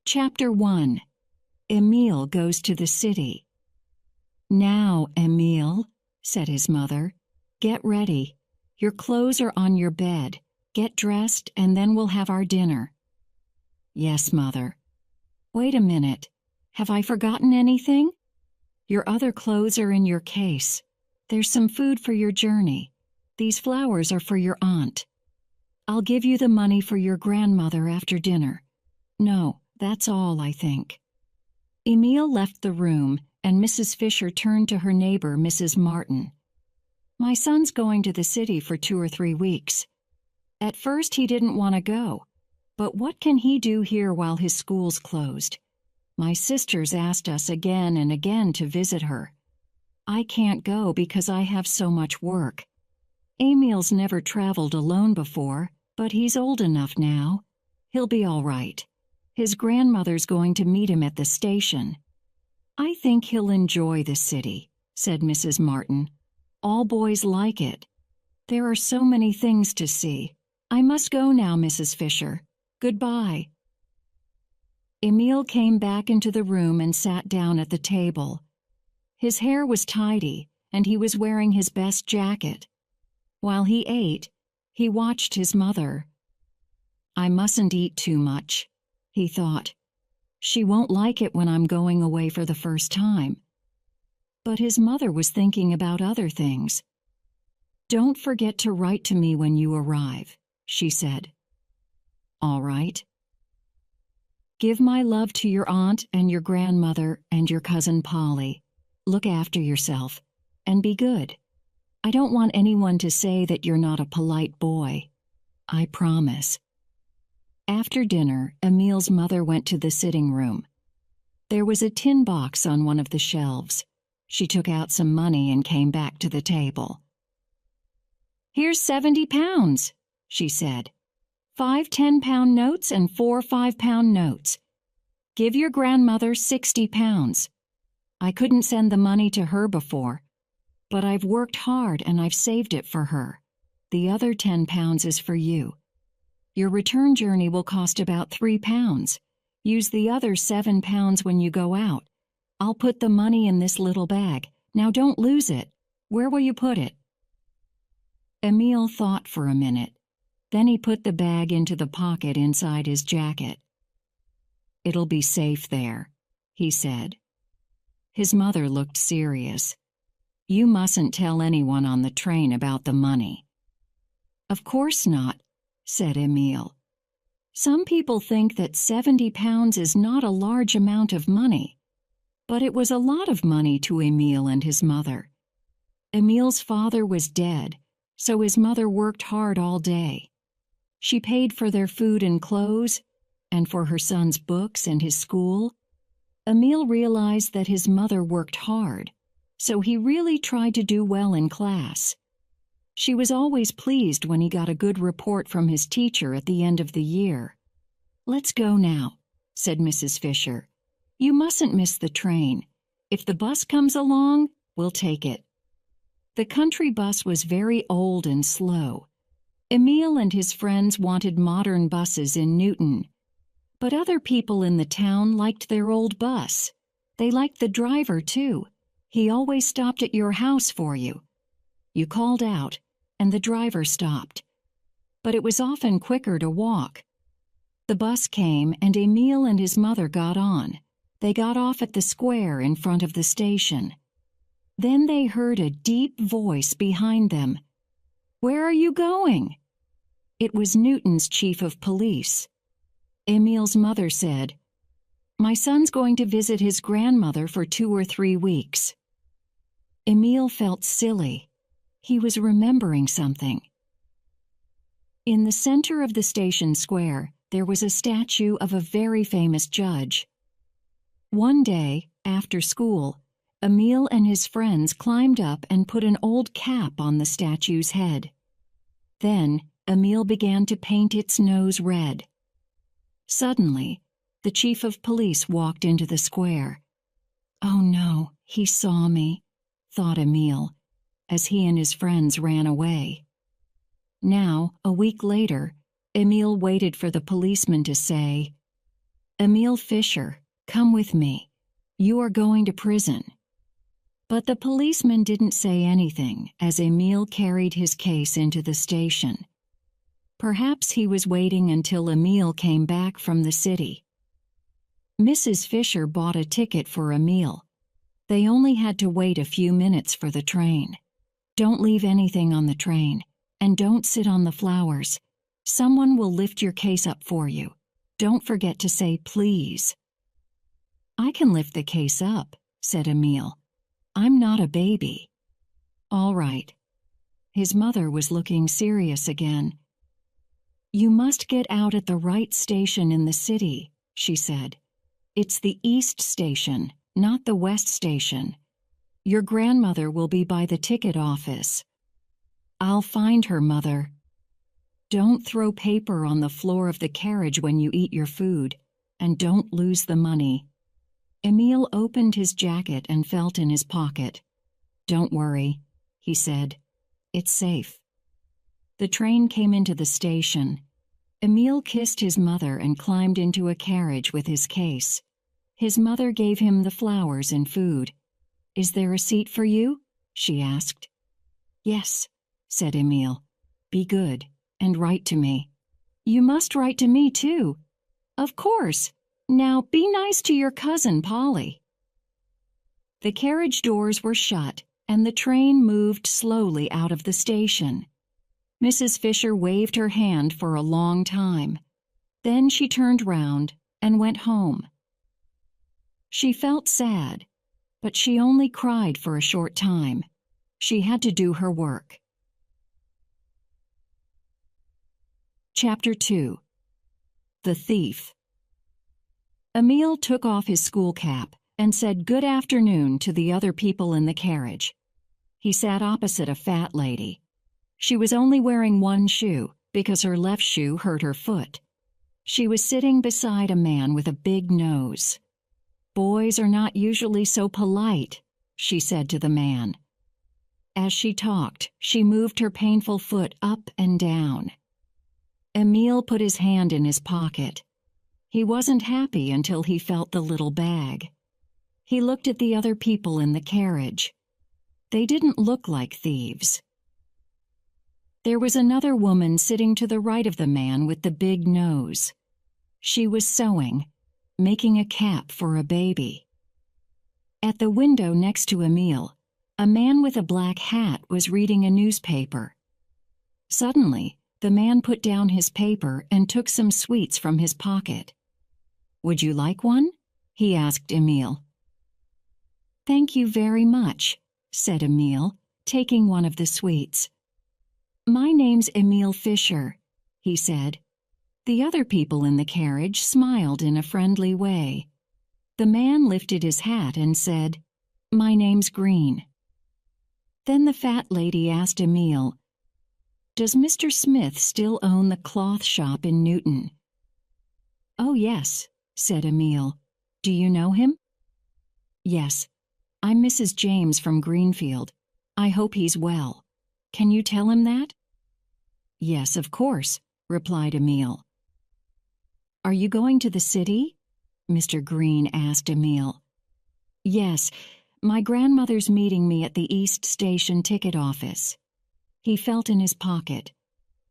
Chapter 1. Emile Goes to the City. "Now, Emile," said his mother, "get ready. Your clothes are on your bed. Get dressed, and then we'll have our dinner." "Yes, Mother." "Wait a minute. Have I forgotten anything?" "Your other clothes are in your case. There's some food for your journey. These flowers are for your aunt. I'll give you the money for your grandmother after dinner. No, that's all, I think." Emile left the room, and Mrs. Fisher turned to her neighbor, Mrs. Martin. "My son's going to the city for 2 or 3 weeks. At first he didn't want to go, but what can he do here while his school's closed? My sister's asked us again and again to visit her. I can't go because I have so much work. Emile's never traveled alone before, but he's old enough now. He'll be all right. His grandmother's going to meet him at the station. I think he'll enjoy the city," said Mrs. Martin. "All boys like it. There are so many things to see. I must go now, Mrs. Fisher. Goodbye." Emile came back into the room and sat down at the table. His hair was tidy, and he was wearing his best jacket. While he ate, he watched his mother. "I mustn't eat too much," he thought. "She won't like it when I'm going away for the first time." But his mother was thinking about other things. "Don't forget to write to me when you arrive," she said. "All right." "Give my love to your aunt and your grandmother and your cousin Polly. Look after yourself, and be good. I don't want anyone to say that you're not a polite boy. I promise." After dinner, Emile's mother went to the sitting room. There was a tin box on one of the shelves. She took out some money and came back to the table. "Here's 70 pounds, she said. 5 10-pound notes and 4 5-pound notes. Give your grandmother 60 pounds. I couldn't send the money to her before, but I've worked hard and I've saved it for her. The other 10 pounds is for you. Your return journey will cost about 3 pounds. Use the other 7 pounds when you go out. I'll put the money in this little bag. Now don't lose it. Where will you put it?" Emile thought for a minute. Then he put the bag into the pocket inside his jacket. "It'll be safe there," he said. His mother looked serious. "You mustn't tell anyone on the train about the money." "Of course not," said Emile. "Some people think that 70 pounds is not a large amount of money, but it was a lot of money to Emile and his mother. Emile's father was dead, so his mother worked hard all day. She paid for their food and clothes, and for her son's books and his school. Emile realized that his mother worked hard, so he really tried to do well in class. She was always pleased when he got a good report from his teacher at the end of the year. "Let's go now," said Mrs. Fisher. "You mustn't miss the train. If the bus comes along, we'll take it." The country bus was very old and slow. Emile and his friends wanted modern buses in Newton. But other people in the town liked their old bus. They liked the driver, too. He always stopped at your house for you. You called out, and the driver stopped. But it was often quicker to walk. The bus came, and Emile and his mother got on. They got off at the square in front of the station. Then they heard a deep voice behind them. "Where are you going?" It was Newton's chief of police. Emile's mother said, "My son's going to visit his grandmother for 2 or 3 weeks." Emile felt silly. He was remembering something. In the center of the station square, there was a statue of a very famous judge. One day, after school, Emile and his friends climbed up and put an old cap on the statue's head. Then, Emile began to paint its nose red. Suddenly, the chief of police walked into the square. "Oh no, he saw me," thought Emile, as he and his friends ran away. Now, a week later, Emile waited for the policeman to say, "Emile Fisher, come with me. You are going to prison." But the policeman didn't say anything as Emile carried his case into the station. Perhaps he was waiting until Emile came back from the city. Mrs. Fisher bought a ticket for Emile. They only had to wait a few minutes for the train. "Don't leave anything on the train, and don't sit on the flowers. Someone will lift your case up for you. Don't forget to say please." "I can lift the case up," said Emile. "I'm not a baby." "All right." His mother was looking serious again. "You must get out at the right station in the city," she said. "It's the East Station, not the West Station. Your grandmother will be by the ticket office." "I'll find her, Mother." "Don't throw paper on the floor of the carriage when you eat your food, and don't lose the money." Emile opened his jacket and felt in his pocket. "Don't worry," he said. "It's safe." The train came into the station. Emile kissed his mother and climbed into a carriage with his case. His mother gave him the flowers and food. "Is there a seat for you?" she asked. "Yes," said Emile. "Be good and write to me." "You must write to me, too." "Of course. Now be nice to your cousin Polly." The carriage doors were shut, and the train moved slowly out of the station. Mrs. Fisher waved her hand for a long time. Then she turned round and went home. She felt sad, but she only cried for a short time. She had to do her work. Chapter 2. The Thief. Emile took off his school cap and said good afternoon to the other people in the carriage. He sat opposite a fat lady. She was only wearing one shoe because her left shoe hurt her foot. She was sitting beside a man with a big nose. "Boys are not usually so polite," she said to the man. As she talked, she moved her painful foot up and down. Emile put his hand in his pocket. He wasn't happy until he felt the little bag. He looked at the other people in the carriage. They didn't look like thieves. There was another woman sitting to the right of the man with the big nose. She was sewing, making a cap for a baby. At the window next to Emile, a man with a black hat was reading a newspaper. Suddenly, the man put down his paper and took some sweets from his pocket. "Would you like one?" he asked Emile. "Thank you very much," said Emile, taking one of the sweets. "My name's Emile Fisher," he said. The other people in the carriage smiled in a friendly way. The man lifted his hat and said, "My name's Green." Then the fat lady asked Emile, "Does Mr. Smith still own the cloth shop in Newton?" "Oh, yes," said Emile. "Do you know him?" "Yes. I'm Mrs. James from Greenfield. I hope he's well. Can you tell him that?" "Yes, of course," replied Emile. "Are you going to the city?" Mr. Green asked Emile. "Yes, my grandmother's meeting me at the East Station ticket office." He felt in his pocket.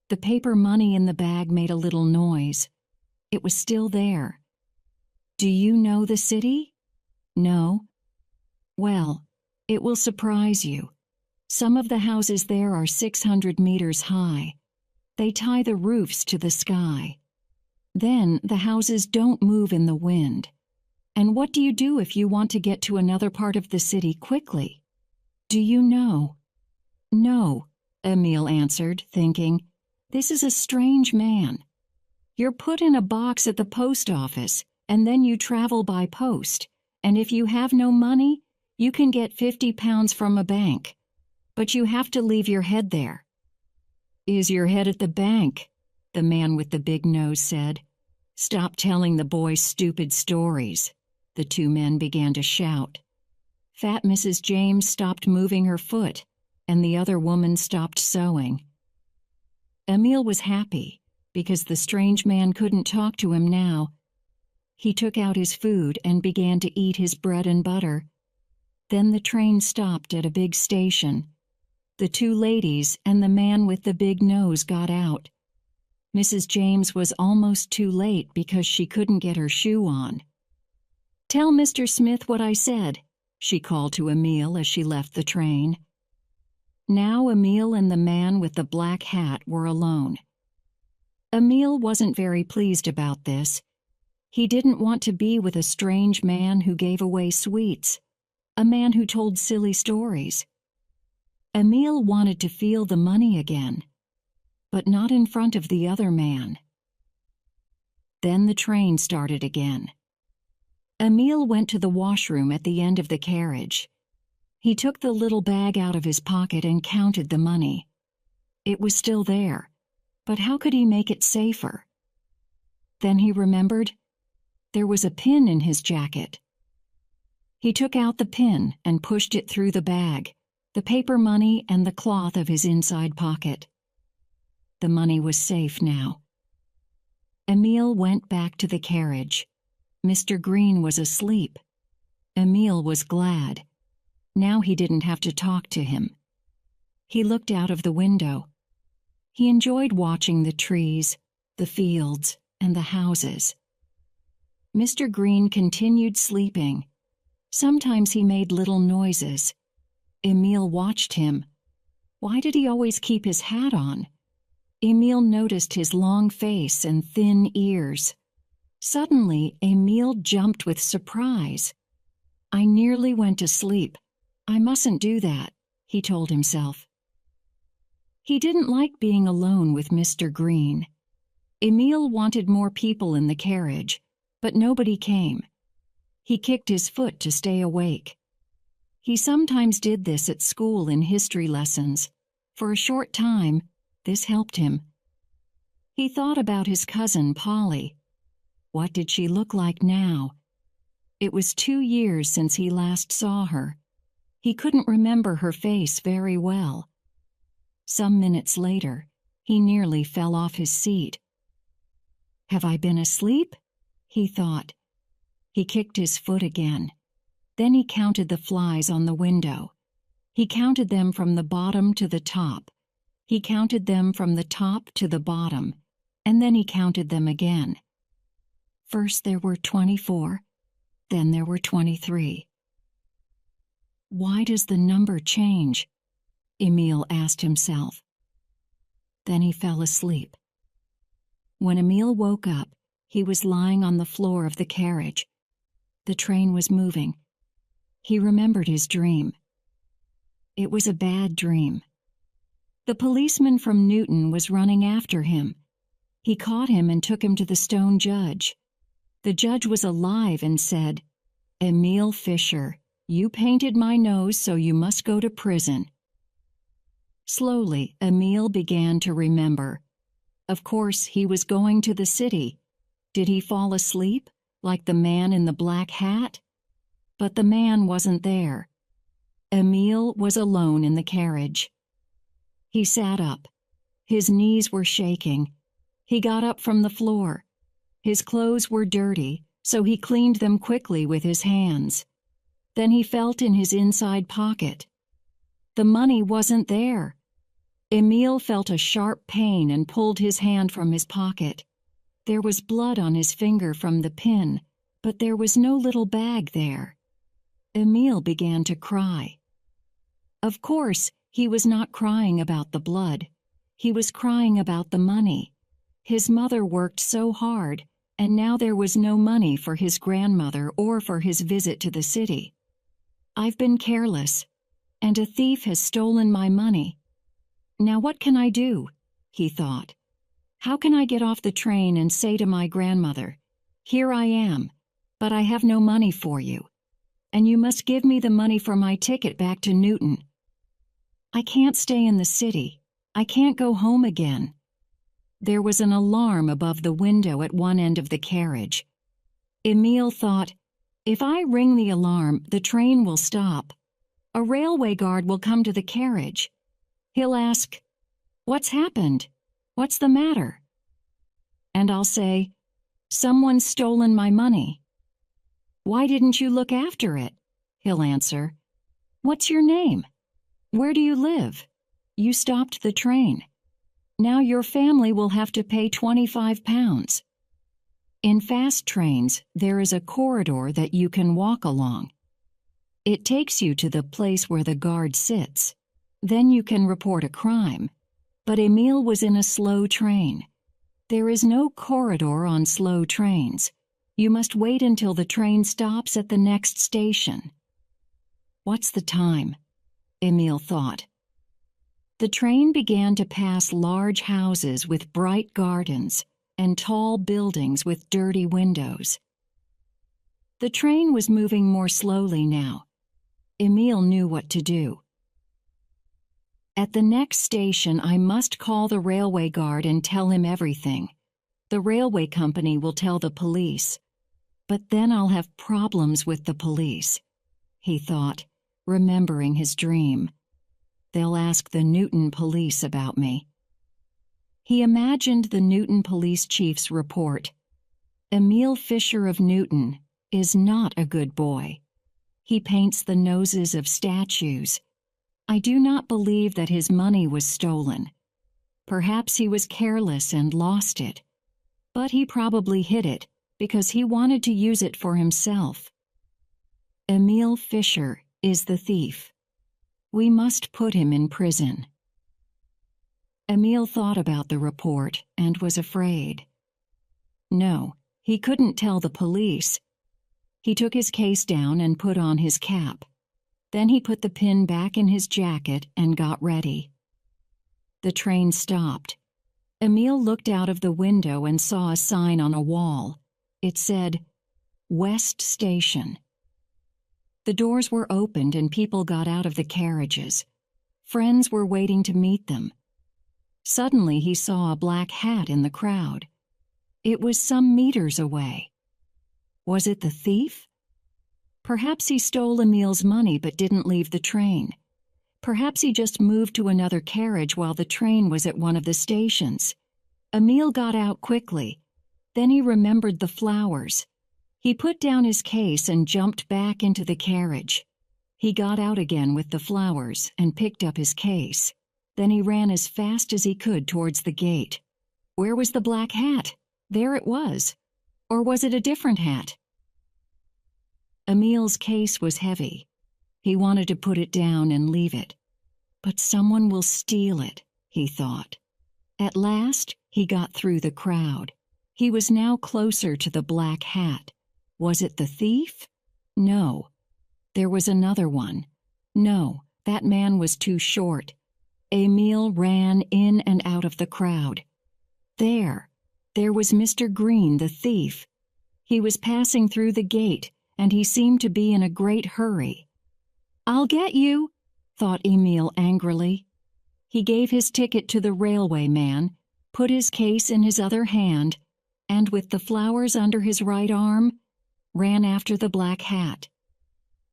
The paper money in the bag made a little noise. It was still there. "Do you know the city?" "No." "Well, it will surprise you. Some of the houses there are 600 meters high. They tie the roofs to the sky. Then the houses don't move in the wind. And what do you do if you want to get to another part of the city quickly? Do you know?" "No," Emile answered, thinking, "This is a strange man. You're put in a box at the post office, and then you travel by post, and if you have no money, you can get 50 pounds from a bank. But you have to leave your head there." "Is your head at the bank?" the man with the big nose said. "Stop telling the boy stupid stories." The two men began to shout. Fat Mrs. James stopped moving her foot, and the other woman stopped sewing. Emile was happy, because the strange man couldn't talk to him now. He took out his food and began to eat his bread and butter. Then the train stopped at a big station. The two ladies and the man with the big nose got out. Mrs. James was almost too late because she couldn't get her shoe on. "Tell Mr. Smith what I said," she called to Emil as she left the train. Now Emil and the man with the black hat were alone. Emil wasn't very pleased about this. He didn't want to be with a strange man who gave away sweets, a man who told silly stories. Emil wanted to feel the money again, but not in front of the other man. Then the train started again. Emil went to the washroom at the end of the carriage. He took the little bag out of his pocket and counted the money. It was still there, but how could he make it safer? Then he remembered there was a pin in his jacket. He took out the pin and pushed it through the bag, the paper money and the cloth of his inside pocket. The money was safe now. Emil went back to the carriage. Mr. Green was asleep. Emil was glad. Now he didn't have to talk to him. He looked out of the window. He enjoyed watching the trees, the fields, and the houses. Mr. Green continued sleeping. Sometimes he made little noises. Emil watched him. Why did he always keep his hat on? Emil noticed his long face and thin ears. Suddenly, Emil jumped with surprise. "I nearly went to sleep. I mustn't do that," he told himself. He didn't like being alone with Mr. Green. Emil wanted more people in the carriage, but nobody came. He kicked his foot to stay awake. He sometimes did this at school in history lessons. For a short time, this helped him. He thought about his cousin, Polly. What did she look like now? It was 2 years since he last saw her. He couldn't remember her face very well. Some minutes later, he nearly fell off his seat. "Have I been asleep?" he thought. He kicked his foot again. Then he counted the flies on the window. He counted them from the bottom to the top. He counted them from the top to the bottom, and then he counted them again. First there were 24, then there were 23. Why does the number change? Emil asked himself. Then he fell asleep. When Emil woke up, he was lying on the floor of the carriage. The train was moving. He remembered his dream. It was a bad dream. The policeman from Newton was running after him. He caught him and took him to the stone judge. The judge was alive and said, "Emil Fisher, you painted my nose, so you must go to prison." Slowly, Emil began to remember. Of course, he was going to the city. Did he fall asleep, like the man in the black hat? But the man wasn't there. Emil was alone in the carriage. He sat up. His knees were shaking. He got up from the floor. His clothes were dirty, so he cleaned them quickly with his hands. Then he felt in his inside pocket. The money wasn't there. Emil felt a sharp pain and pulled his hand from his pocket. There was blood on his finger from the pin, but there was no little bag there. Emil began to cry. Of course, he was not crying about the blood. He was crying about the money. His mother worked so hard, and now there was no money for his grandmother or for his visit to the city. I've been careless, and a thief has stolen my money. Now what can I do? He thought. How can I get off the train and say to my grandmother, "Here I am, but I have no money for you, and you must give me the money for my ticket back to Newton. I can't stay in the city. I can't go home again." There was an alarm above the window at one end of the carriage. Emil thought, if I ring the alarm, the train will stop. A railway guard will come to the carriage. He'll ask, "What's happened? What's the matter?" And I'll say, "Someone's stolen my money." "Why didn't you look after it?" he'll answer. "What's your name? Where do you live? You stopped the train. Now your family will have to pay £25. In fast trains, there is a corridor that you can walk along. It takes you to the place where the guard sits. Then you can report a crime. But Emil was in a slow train. There is no corridor on slow trains. You must wait until the train stops at the next station. "What's the time?" Emil thought. The train began to pass large houses with bright gardens and tall buildings with dirty windows. The train was moving more slowly now. Emil knew what to do. "At the next station, I must call the railway guard and tell him everything. The railway company will tell the police. But then I'll have problems with the police," he thought, remembering his dream. "They'll ask the Newton police about me." He imagined the Newton police chief's report. "Emil Fisher of Newton is not a good boy. He paints the noses of statues. I do not believe that his money was stolen. Perhaps he was careless and lost it. But he probably hid it because he wanted to use it for himself. Emil Fisher is the thief. We must put him in prison." Emil thought about the report and was afraid. No, he couldn't tell the police. He took his case down and put on his cap. Then he put the pin back in his jacket and got ready. The train stopped. Emil looked out of the window and saw a sign on a wall. It said, "West Station." The doors were opened and people got out of the carriages. Friends were waiting to meet them. Suddenly he saw a black hat in the crowd. It was some meters away. Was it the thief? Perhaps he stole Emil's money but didn't leave the train. Perhaps he just moved to another carriage while the train was at one of the stations. Emil got out quickly. Then he remembered the flowers. He put down his case and jumped back into the carriage. He got out again with the flowers and picked up his case. Then he ran as fast as he could towards the gate. Where was the black hat? There it was. Or was it a different hat? Emil's case was heavy. He wanted to put it down and leave it. But someone will steal it, he thought. At last, he got through the crowd. He was now closer to the black hat. Was it the thief? No. There was another one. No, that man was too short. Emil ran in and out of the crowd. There was Mr. Green, the thief. He was passing through the gate, and he seemed to be in a great hurry. "I'll get you," thought Emil angrily. He gave his ticket to the railway man, put his case in his other hand, and with the flowers under his right arm, ran after the black hat.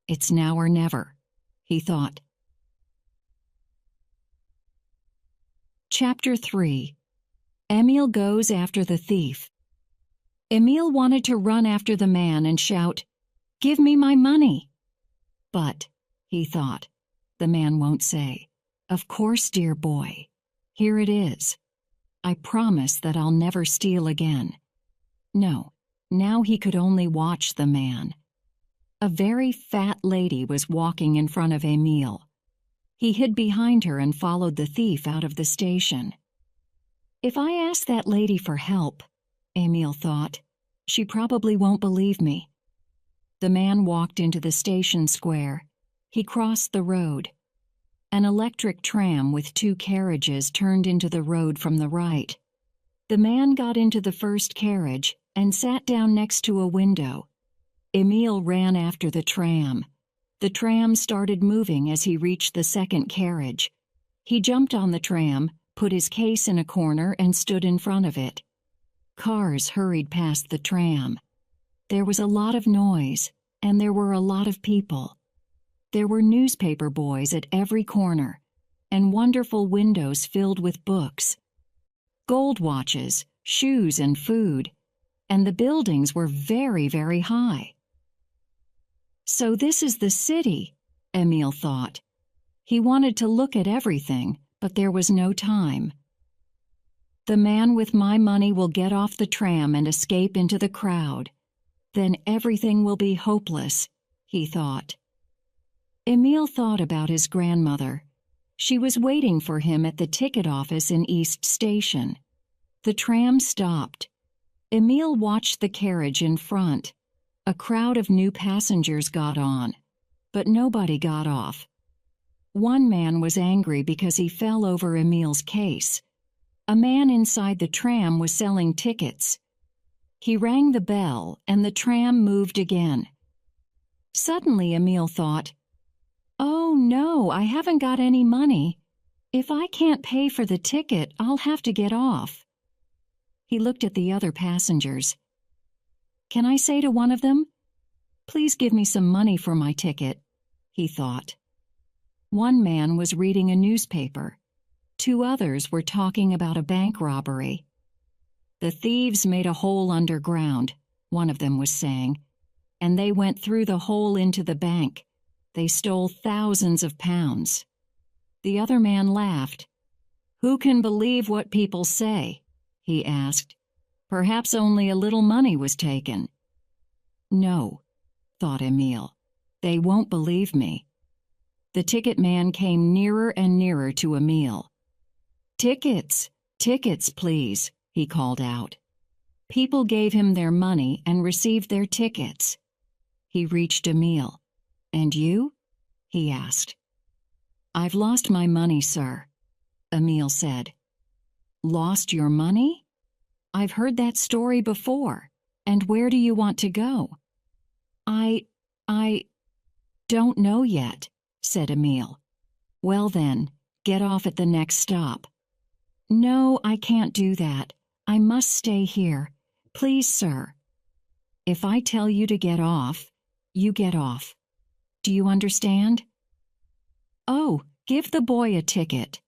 It's now or never, he thought. Chapter 3. Emil goes after the thief. Emil wanted to run after the man and shout, "Give me my money!" But, he thought, the man won't say, "Of course, dear boy. Here it is. I promise that I'll never steal again." No, now he could only watch the man. A very fat lady was walking in front of Emil. He hid behind her and followed the thief out of the station. If I ask that lady for help, Emil thought, she probably won't believe me. The man walked into the station square. He crossed the road. An electric tram with 2 carriages turned into the road from the right. The man got into the first carriage and sat down next to a window. Emil ran after the tram. The tram started moving as he reached the second carriage. He jumped on the tram, put his case in a corner, and stood in front of it. Cars hurried past the tram. There was a lot of noise, and there were a lot of people. There were newspaper boys at every corner, and wonderful windows filled with books. Gold watches, shoes, and food. and the buildings were very, very high. So this is the city, Emil thought. He wanted to look at everything, but there was no time. The man with my money will get off the tram and escape into the crowd. Then everything will be hopeless, he thought. Emil thought about his grandmother. She was waiting for him at the ticket office in East Station. The tram stopped. Emil watched the carriage in front. A crowd of new passengers got on, but nobody got off. One man was angry because he fell over Emil's case. A man inside the tram was selling tickets. He rang the bell, and the tram moved again. Suddenly Emil thought, "Oh no, I haven't got any money. If I can't pay for the ticket, I'll have to get off." He looked at the other passengers. "Can I say to one of them, 'Please give me some money for my ticket'?" he thought. One man was reading a newspaper. Two others were talking about a bank robbery. "The thieves made a hole underground," one of them was saying, "and they went through the hole into the bank. They stole thousands of pounds." The other man laughed. "Who can believe what people say?" he asked. "Perhaps only a little money was taken." "No," thought Emil, "they won't believe me." The ticket man came nearer and nearer to Emil. "Tickets, tickets, please," he called out. People gave him their money and received their tickets. He reached Emil. "And you?" he asked. "I've lost my money, sir," Emil said. "Lost your money? I've heard that story before. And where do you want to go?" I don't know yet," said Emil. "Well then, get off at the next stop." "No, I can't do that. I must stay here. Please, sir." "If I tell you to get off, you get off. Do you understand?" "Oh, give the boy a ticket,"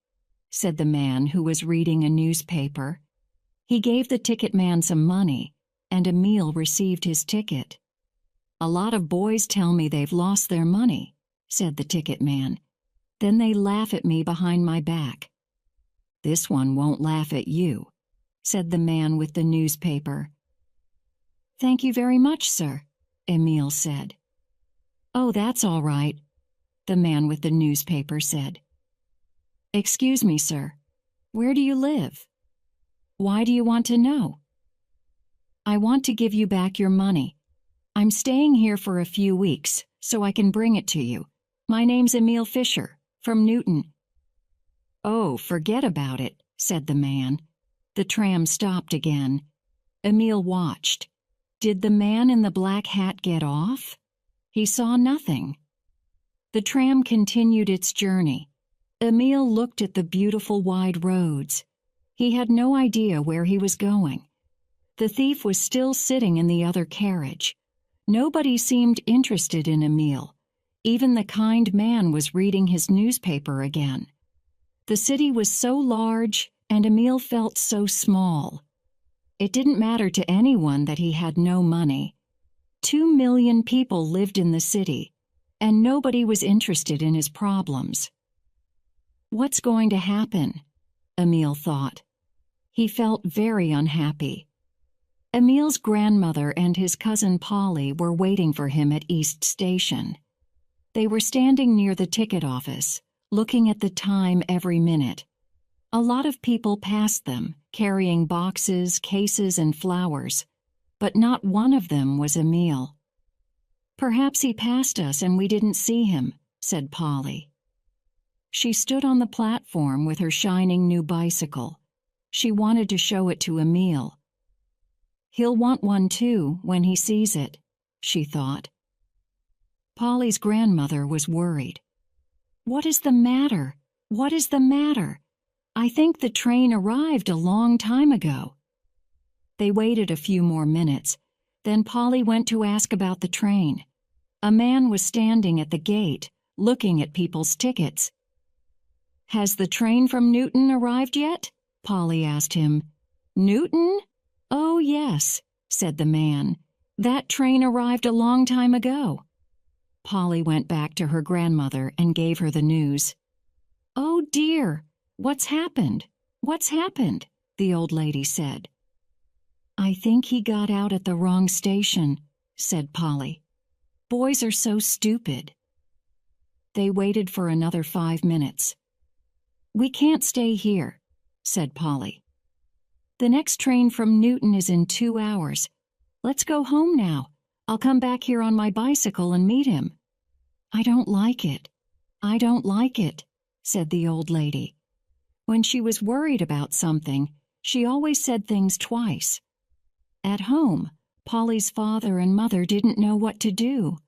said the man who was reading a newspaper. He gave the ticket man some money, and Emil received his ticket. "A lot of boys tell me they've lost their money," said the ticket man. "Then they laugh at me behind my back." "This one won't laugh at you," said the man with the newspaper. "Thank you very much, sir," Emil said. "Oh, that's all right," the man with the newspaper said. "Excuse me, sir. Where do you live? Why do you want to know?" "I want to give you back your money. I'm staying here for a few weeks, so I can bring it to you. My name's Emil Fisher, from Newton." "Oh, forget about it," said the man. The tram stopped again. Emil watched. Did the man in the black hat get off? He saw nothing. The tram continued its journey. Emil looked at the beautiful wide roads. He had no idea where he was going. The thief was still sitting in the other carriage. Nobody seemed interested in Emil. Even the kind man was reading his newspaper again. The city was so large, and Emil felt so small. It didn't matter to anyone that he had no money. 2 million people lived in the city, and nobody was interested in his problems. What's going to happen? Emil thought. He felt very unhappy. Emil's grandmother and his cousin Polly were waiting for him at East Station. They were standing near the ticket office, looking at the time every minute. A lot of people passed them, carrying boxes, cases, and flowers, but not one of them was Emil. "Perhaps he passed us and we didn't see him," said Polly. She stood on the platform with her shining new bicycle. She wanted to show it to Emil. "He'll want one too when he sees it," she thought. Polly's grandmother was worried. "What is the matter? What is the matter? I think the train arrived a long time ago." They waited a few more minutes. Then Polly went to ask about the train. A man was standing at the gate, looking at people's tickets. "Has the train from Newton arrived yet?" Polly asked him. "Newton? Oh, yes. said the man. "That train arrived a long time ago." Polly went back to her grandmother and gave her the news. "Oh dear, what's happened? What's happened?" the old lady said. "I think he got out at the wrong station," said Polly. "Boys are so stupid." They waited for another 5 minutes. "We can't stay here," said Polly. "The next train from Newton is in 2 hours. Let's go home now. I'll come back here on my bicycle and meet him." "I don't like it. I don't like it," said the old lady. When she was worried about something, she always said things twice. At home, Polly's father and mother didn't know what to do.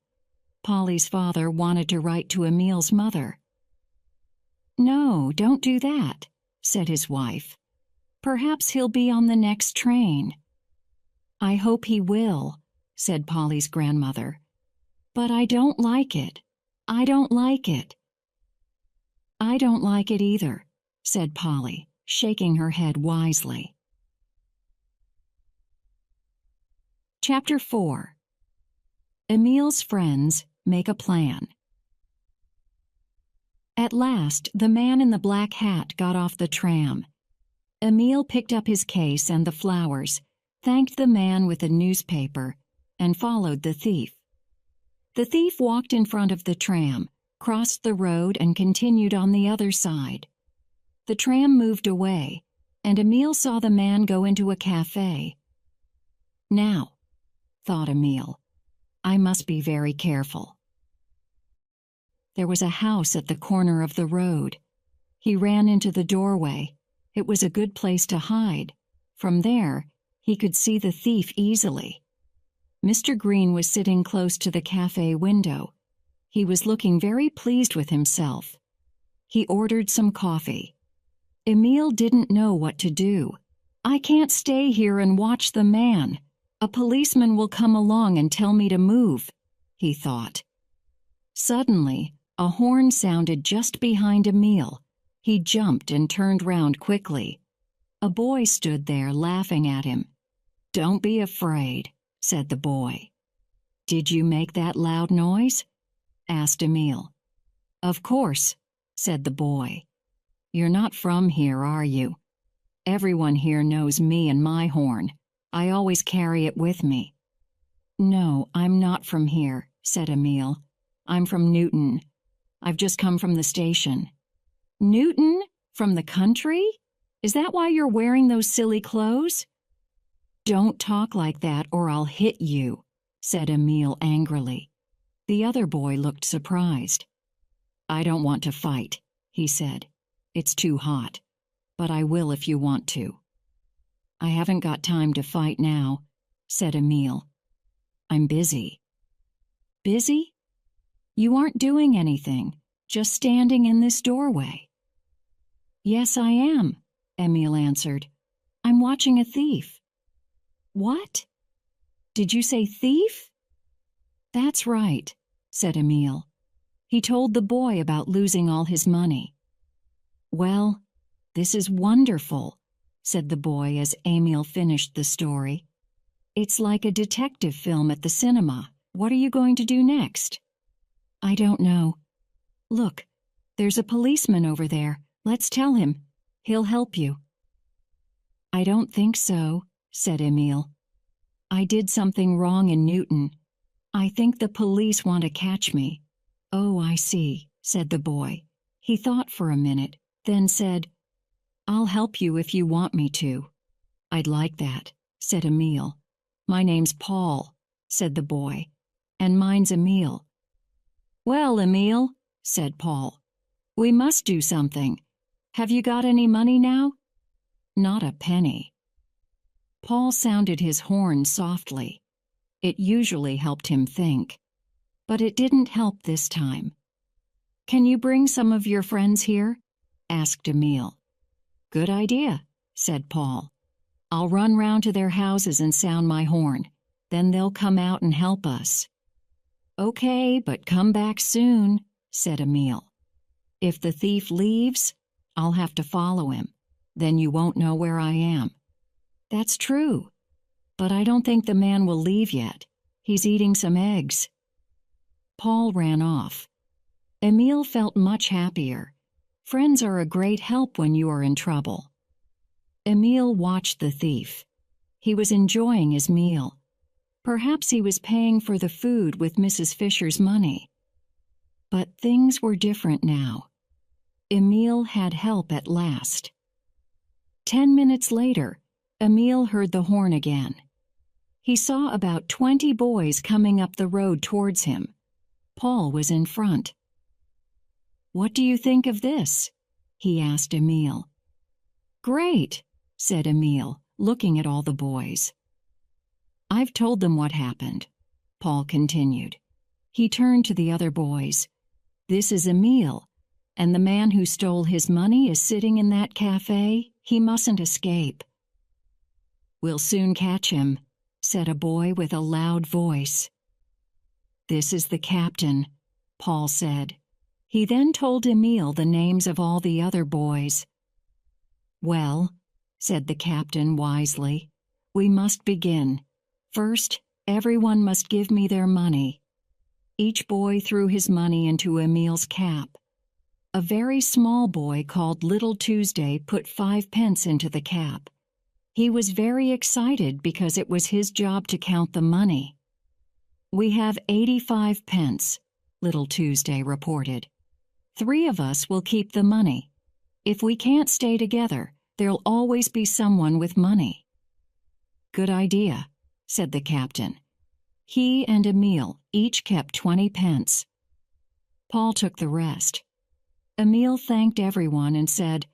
Polly's father wanted to write to Emil's mother. "No, don't do that," said his wife. "Perhaps he'll be on the next train." "I hope he will," said Polly's grandmother. "But I don't like it. I don't like it." "I don't like it either," said Polly, shaking her head wisely. Chapter 4. Emil's friends make a plan. At last, the man in the black hat got off the tram. Emil picked up his case and the flowers, thanked the man with the newspaper, and followed the thief. The thief walked in front of the tram, crossed the road, and continued on the other side. The tram moved away, and Emil saw the man go into a cafe. "Now," thought Emil, "I must be very careful." There was a house at the corner of the road. He ran into the doorway. It was a good place to hide. From there, he could see the thief easily. Mr. Green was sitting close to the cafe window. He was looking very pleased with himself. He ordered some coffee. Emil didn't know what to do. "I can't stay here and watch the man. A policeman will come along and tell me to move," he thought. Suddenly, a horn sounded just behind Emil. He jumped and turned round quickly. A boy stood there laughing at him. "Don't be afraid," said the boy. "Did you make that loud noise?" asked Emil. "Of course," said the boy. "You're not from here, are you? Everyone here knows me and my horn. I always carry it with me." "No, I'm not from here," said Emil. "I'm from Newton. I've just come from the station." "Newton? From the country? Is that why you're wearing those silly clothes?" "Don't talk like that or I'll hit you," said Emil angrily. The other boy looked surprised. "I don't want to fight," he said. "It's too hot, but I will if you want to." "I haven't got time to fight now," said Emil. "I'm busy." "Busy? You aren't doing anything, just standing in this doorway." "Yes, I am," Emil answered. "I'm watching a thief." "What? Did you say thief?" "That's right," said Emil. He told the boy about losing all his money. "Well, this is wonderful," said the boy as Emil finished the story. "It's like a detective film at the cinema. What are you going to do next?" "I don't know. Look, there's a policeman over there. Let's tell him. He'll help you." "I don't think so," said Emil. "I did something wrong in Newton. I think the police want to catch me." "Oh, I see," said the boy. He thought for a minute, then said, "I'll help you if you want me to." "I'd like that," said Emil. "My name's Paul," said the boy, "and mine's Emil." "Well, Emil," said Paul, "we must do something. Have you got any money now?" "Not a penny." Paul sounded his horn softly. It usually helped him think, but it didn't help this time. "Can you bring some of your friends here?" asked Emil. "Good idea," said Paul. "I'll run round to their houses and sound my horn. Then they'll come out and help us." "Okay, but come back soon," said Emil. "If the thief leaves, I'll have to follow him. Then you won't know where I am." "That's true. But I don't think the man will leave yet. He's eating some eggs." Paul ran off. Emile felt much happier. Friends are a great help when you are in trouble. Emile watched the thief. He was enjoying his meal. Perhaps he was paying for the food with Mrs. Fisher's money. But things were different now. Emile had help at last. 10 minutes later, Emile heard the horn again. He saw about 20 boys coming up the road towards him. Paul was in front. "What do you think of this?" he asked Emile. "Great," said Emile, looking at all the boys. "I've told them what happened," Paul continued. He turned to the other boys. "This is Emile, and the man who stole his money is sitting in that cafe. He mustn't escape." "We'll soon catch him," said a boy with a loud voice. "This is the captain," Paul said. He then told Emile the names of all the other boys. "Well," said the captain wisely, "we must begin. First, everyone must give me their money." Each boy threw his money into Emile's cap. A very small boy called Little Tuesday put 5 pence into the cap. He was very excited because it was his job to count the money. "We have 85 pence, Little Tuesday reported. 3 of us will keep the money. If we can't stay together, there'll always be someone with money." "Good idea," said the captain. He and Emile each kept 20 pence. Paul took the rest. Emile thanked everyone and said,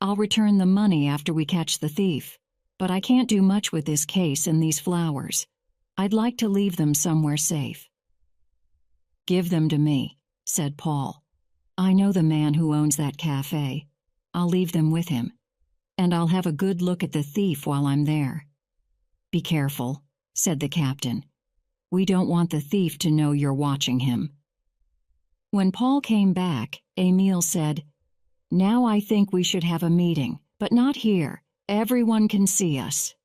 "I'll return the money after we catch the thief, but I can't do much with this case and these flowers. I'd like to leave them somewhere safe." "Give them to me," said Paul. "I know the man who owns that cafe. I'll leave them with him, and I'll have a good look at the thief while I'm there." "Be careful," said the captain. "We don't want the thief to know you're watching him." When Paul came back, Emile said, "Now I think we should have a meeting, but not here. Everyone can see us."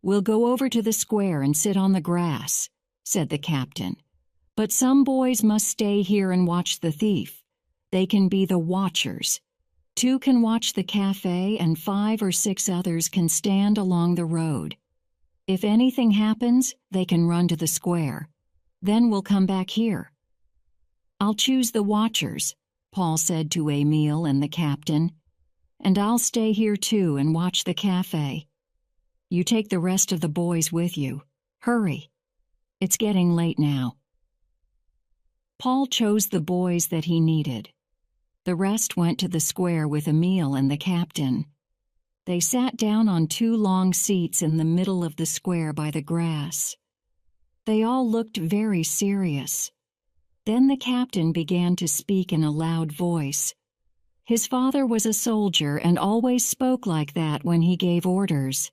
"We'll go over to the square and sit on the grass," said the captain. "But some boys must stay here and watch the thief. They can be the watchers. 2 can watch the cafe and 5 or 6 others can stand along the road. If anything happens, they can run to the square. Then we'll come back here." "I'll choose the watchers," Paul said to Emile and the captain. "And I'll stay here too and watch the cafe. You take the rest of the boys with you. Hurry. It's getting late now." Paul chose the boys that he needed. The rest went to the square with Emile and the captain. They sat down on 2 long seats in the middle of the square by the grass. They all looked very serious. Then the captain began to speak in a loud voice. His father was a soldier and always spoke like that when he gave orders.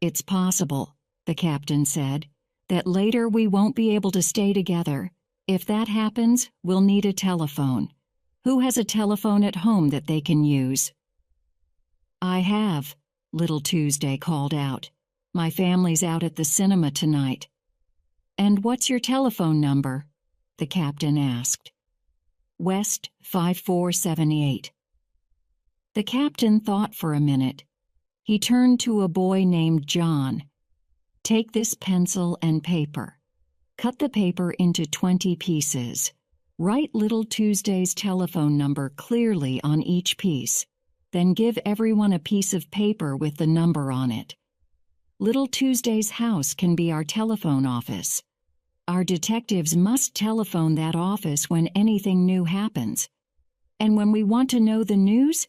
"It's possible," the captain said, "that later we won't be able to stay together. If that happens, we'll need a telephone. Who has a telephone at home that they can use?" "I have," Little Tuesday called out. "My family's out at the cinema tonight." "And what's your telephone number?" the captain asked. "West 5478. The captain thought for a minute. He turned to a boy named John. "Take this pencil and paper. Cut the paper into 20 pieces. Write Little Tuesday's telephone number clearly on each piece. Then give everyone a piece of paper with the number on it. Little Tuesday's house can be our telephone office. Our detectives must telephone that office when anything new happens. And when we want to know the news,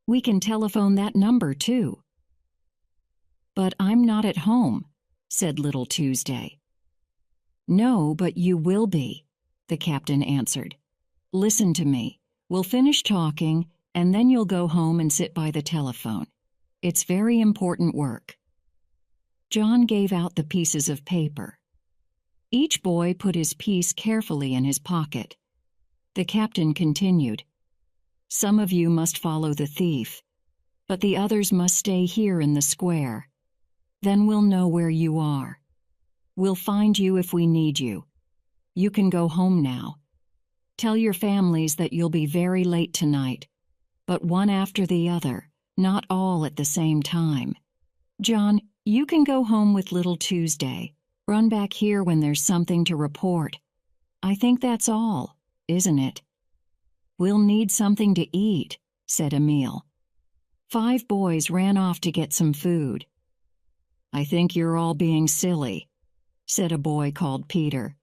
we can telephone that number too." "But I'm not at home," said Little Tuesday. "No, but you will be," the captain answered. "Listen to me. We'll finish talking, and then you'll go home and sit by the telephone. It's very important work." John gave out the pieces of paper. Each boy put his piece carefully in his pocket. The captain continued, "Some of you must follow the thief, but the others must stay here in the square. Then we'll know where you are. We'll find you if we need you. You can go home now. Tell your families that you'll be very late tonight, but one after the other, not all at the same time. John, you can go home with little Tuesday. Run back here when there's something to report. I think that's all, isn't it? We'll need something to eat, said Emil. 5 boys ran off to get some food. I think you're all being silly, said a boy called Peter.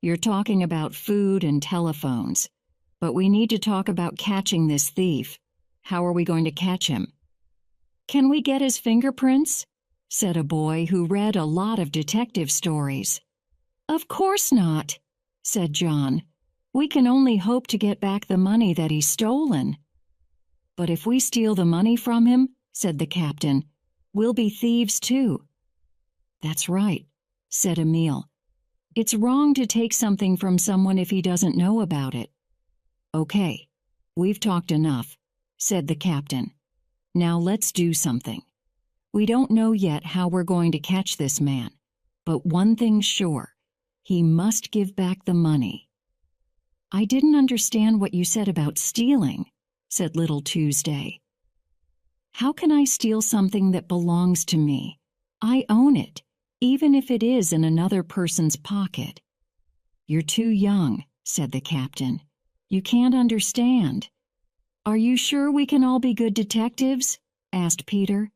You're talking about food and telephones, but we need to talk about catching this thief. How are we going to catch him? Can we get his fingerprints? Said a boy who read a lot of detective stories. Of course not, said John. We can only hope to get back the money that he's stolen. But if we steal the money from him, said the captain, we'll be thieves too. That's right, said Emil. It's wrong to take something from someone if he doesn't know about it. Okay, we've talked enough, said the captain. Now let's do something. We don't know yet how we're going to catch this man, but one thing's sure, he must give back the money. I didn't understand what you said about stealing, said little Tuesday. How can I steal something that belongs to me? I own it, even if it is in another person's pocket. You're too young, said the captain. You can't understand. Are you sure we can all be good detectives? Asked Peter.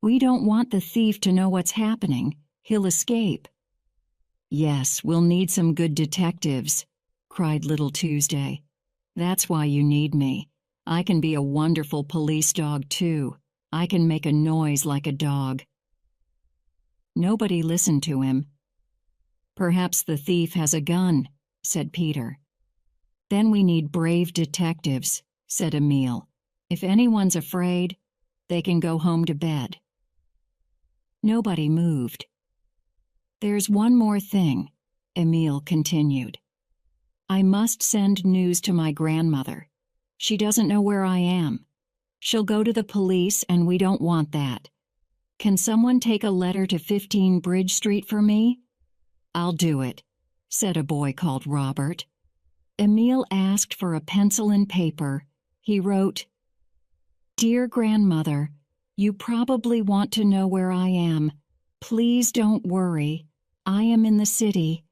We don't want the thief to know what's happening. He'll escape. Yes, we'll need some good detectives, cried little Tuesday. That's why you need me. I can be a wonderful police dog, too. I can make a noise like a dog. Nobody listened to him. Perhaps the thief has a gun, said Peter. Then we need brave detectives, said Emil. If anyone's afraid, they can go home to bed. Nobody moved. There's one more thing, Emil continued. I must send news to my grandmother. She doesn't know where I am. She'll go to the police, and we don't want that. Can someone take a letter to 15 Bridge Street for me? I'll do it, said a boy called Robert. Emil asked for a pencil and paper. He wrote, Dear Grandmother, you probably want to know where I am. Please don't worry. I am in the city.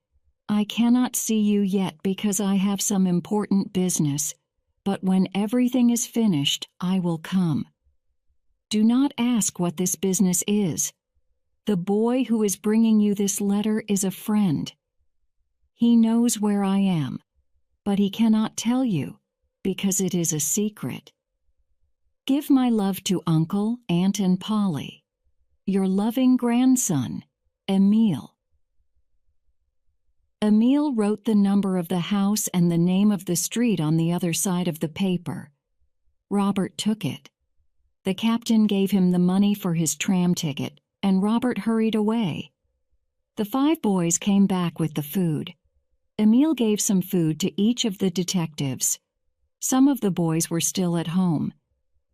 I cannot see you yet because I have some important business, but when everything is finished, I will come. Do not ask what this business is. The boy who is bringing you this letter is a friend. He knows where I am, but he cannot tell you because it is a secret. Give my love to Uncle, Aunt, and Polly. Your loving grandson, Emil. Emil wrote the number of the house and the name of the street on the other side of the paper. Robert took it. The captain gave him the money for his tram ticket, and Robert hurried away. The 5 boys came back with the food. Emil gave some food to each of the detectives. Some of the boys were still at home.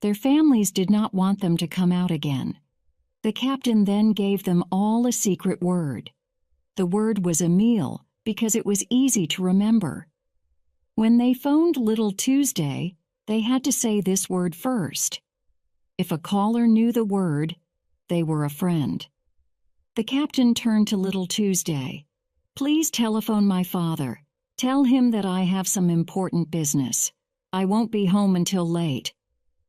Their families did not want them to come out again. The captain then gave them all a secret word. The word was Emil because it was easy to remember. When they phoned Little Tuesday, they had to say this word first. If a caller knew the word, they were a friend. The captain turned to Little Tuesday. Please telephone my father. Tell him that I have some important business. I won't be home until late.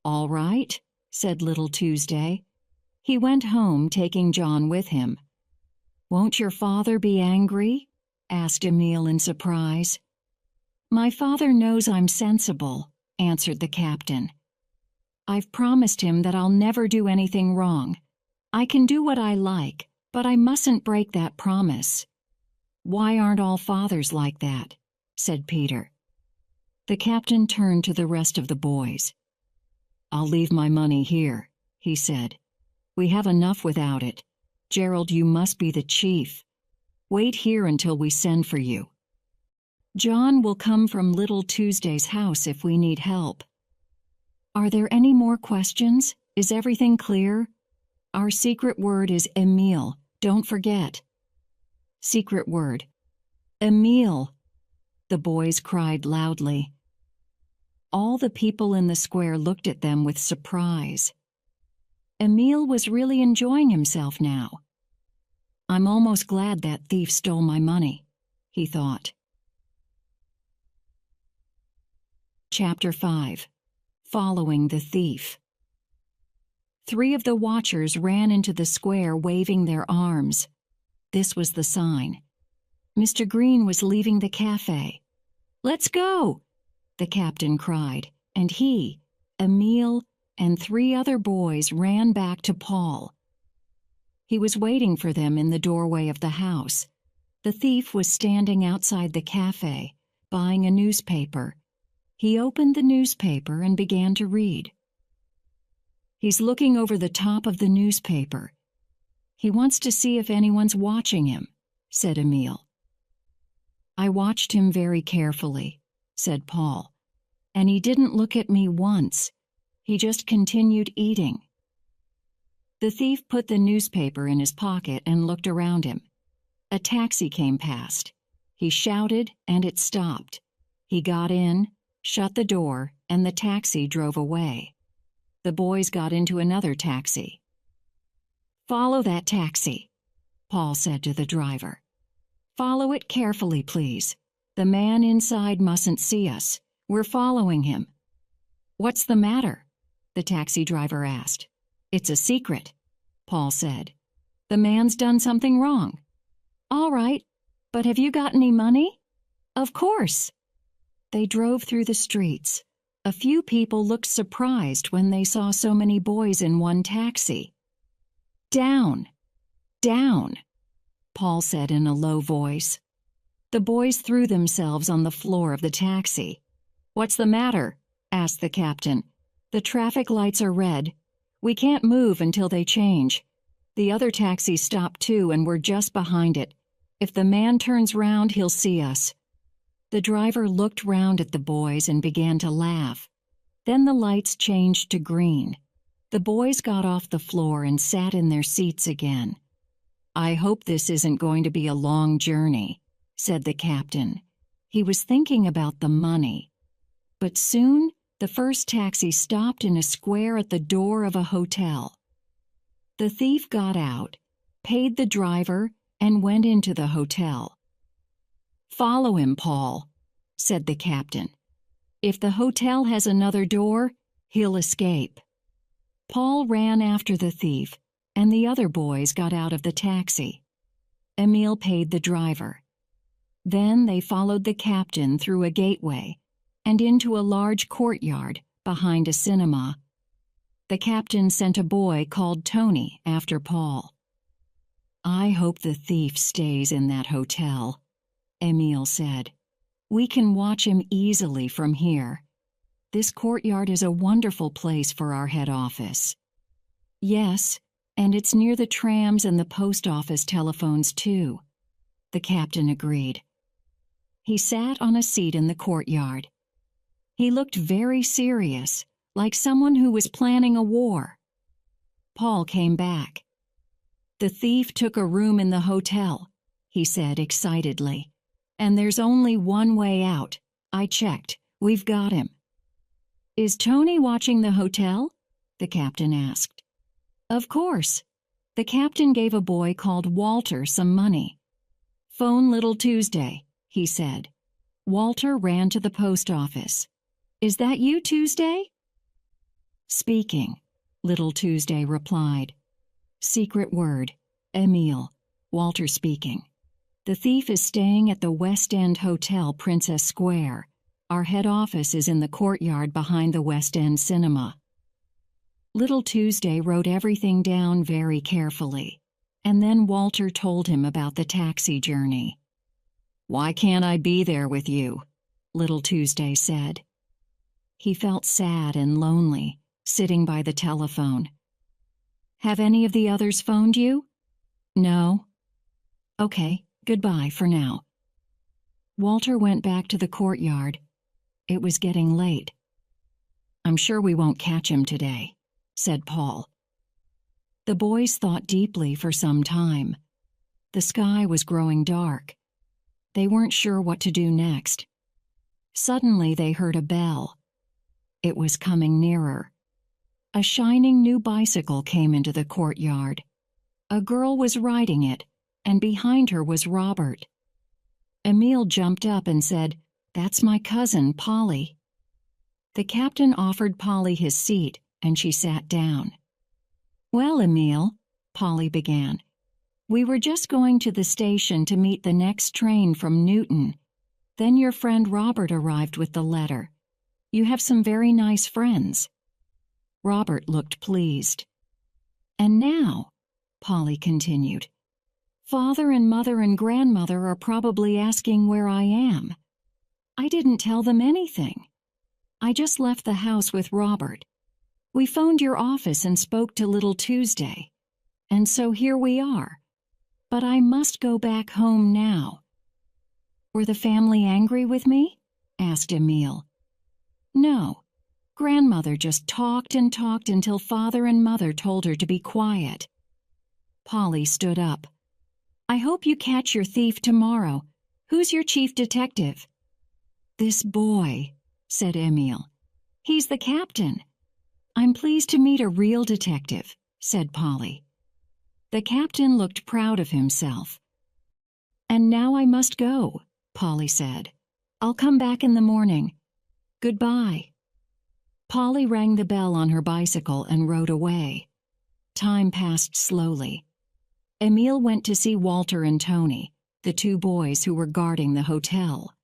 All right, said Little Tuesday. He went home, taking John with him. Won't your father be angry? Asked Emil in surprise. My father knows I'm sensible, answered the captain. I've promised him that I'll never do anything wrong. I can do what I like, but I mustn't break that promise. Why aren't all fathers like that? Said Peter. The captain turned to the rest of the boys. I'll leave my money here, he said. We have enough without it. Gerald, you must be the chief. Wait here until we send for you. John will come from Little Tuesday's house if we need help. Are there any more questions? Is everything clear? Our secret word is Emile. Don't forget. Secret word. Emile, the boys cried loudly. All the people in the square looked at them with surprise. Emile was really enjoying himself now. I'm almost glad that thief stole my money, he thought. Chapter 5. Following the Thief. 3 of the watchers ran into the square waving their arms. This was the sign. Mr. Green was leaving the cafe. Let's go, the captain cried, and he, Emile, and 3 other boys ran back to Paul. He was waiting for them in the doorway of the house. The thief was standing outside the cafe, buying a newspaper. He opened the newspaper and began to read. He's looking over the top of the newspaper. He wants to see if anyone's watching him, said Emile. I watched him very carefully, said Paul, and he didn't look at me once. He just continued eating. The thief put the newspaper in his pocket and looked around him. A taxi came past. He shouted, and it stopped. He got in, shut the door, and the taxi drove away. The boys got into another taxi. Follow that taxi, Paul said to the driver. Follow it carefully, please. The man inside mustn't see us. We're following him. What's the matter? The taxi driver asked. It's a secret, Paul said. The man's done something wrong. All right, but have you got any money? Of course. They drove through the streets. A few people looked surprised when they saw so many boys in one taxi. Down, down, Paul said in a low voice. The boys threw themselves on the floor of the taxi. What's the matter? Asked the captain. The traffic lights are red. We can't move until they change. The other taxi stopped too, and we're just behind it. If the man turns round, he'll see us. The driver looked round at the boys and began to laugh. Then the lights changed to green. The boys got off the floor and sat in their seats again. I hope this isn't going to be a long journey, said the captain. He was thinking about the money. But soon, the first taxi stopped in a square at the door of a hotel. The thief got out, paid the driver, and went into the hotel. Follow him, Paul, said the captain. If the hotel has another door, he'll escape. Paul ran after the thief, and the other boys got out of the taxi. Emile paid the driver. Then they followed the captain through a gateway and into a large courtyard behind a cinema. The captain sent a boy called Tony after Paul. I hope the thief stays in that hotel, Emile said. We can watch him easily from here. This courtyard is a wonderful place for our head office. Yes, and it's near the trams and the post office telephones too, the captain agreed. He sat on a seat in the courtyard. He looked very serious, like someone who was planning a war. Paul came back. The thief took a room in the hotel, he said excitedly. And there's only one way out. I checked. We've got him. Is Tony watching the hotel? The captain asked. Of course. The captain gave a boy called Walter some money. Phone Little Tuesday, he said. Walter ran to the post office. Is that you, Tuesday? Speaking, Little Tuesday replied. Secret word, Emile, Walter speaking. The thief is staying at the West End Hotel, Princess Square. Our head office is in the courtyard behind the West End Cinema. Little Tuesday wrote everything down very carefully, and then Walter told him about the taxi journey. Why can't I be there with you? Little Tuesday said. He felt sad and lonely, sitting by the telephone. Have any of the others phoned you? No. Okay. Goodbye for now. Walter went back to the courtyard. It was getting late. I'm sure we won't catch him today, said Paul. The boys thought deeply for some time. The sky was growing dark. They weren't sure what to do next. Suddenly they heard a bell. It was coming nearer. A shining new bicycle came into the courtyard. A girl was riding it, and behind her was Robert. Emil jumped up and said, "That's my cousin, Polly." The captain offered Polly his seat, and she sat down. "Well, Emil," Polly began, "we were just going to the station to meet the next train from Newton. Then your friend Robert arrived with the letter. You have some very nice friends." Robert looked pleased. "And now," Polly continued, "Father and Mother and Grandmother are probably asking where I am. I didn't tell them anything. I just left the house with Robert. We phoned your office and spoke to little Tuesday. And so here we are. But I must go back home now." "Were the family angry with me?" asked Emil. "No. Grandmother just talked and talked until Father and Mother told her to be quiet." Polly stood up. "I hope you catch your thief tomorrow. Who's your chief detective?" "This boy," said Emil. "He's the captain." "I'm pleased to meet a real detective," said Polly. The captain looked proud of himself. "And now I must go," Polly said. "I'll come back in the morning. Goodbye." Polly rang the bell on her bicycle and rode away. Time passed slowly. Emil went to see Walter and Tony, the two boys who were guarding the hotel.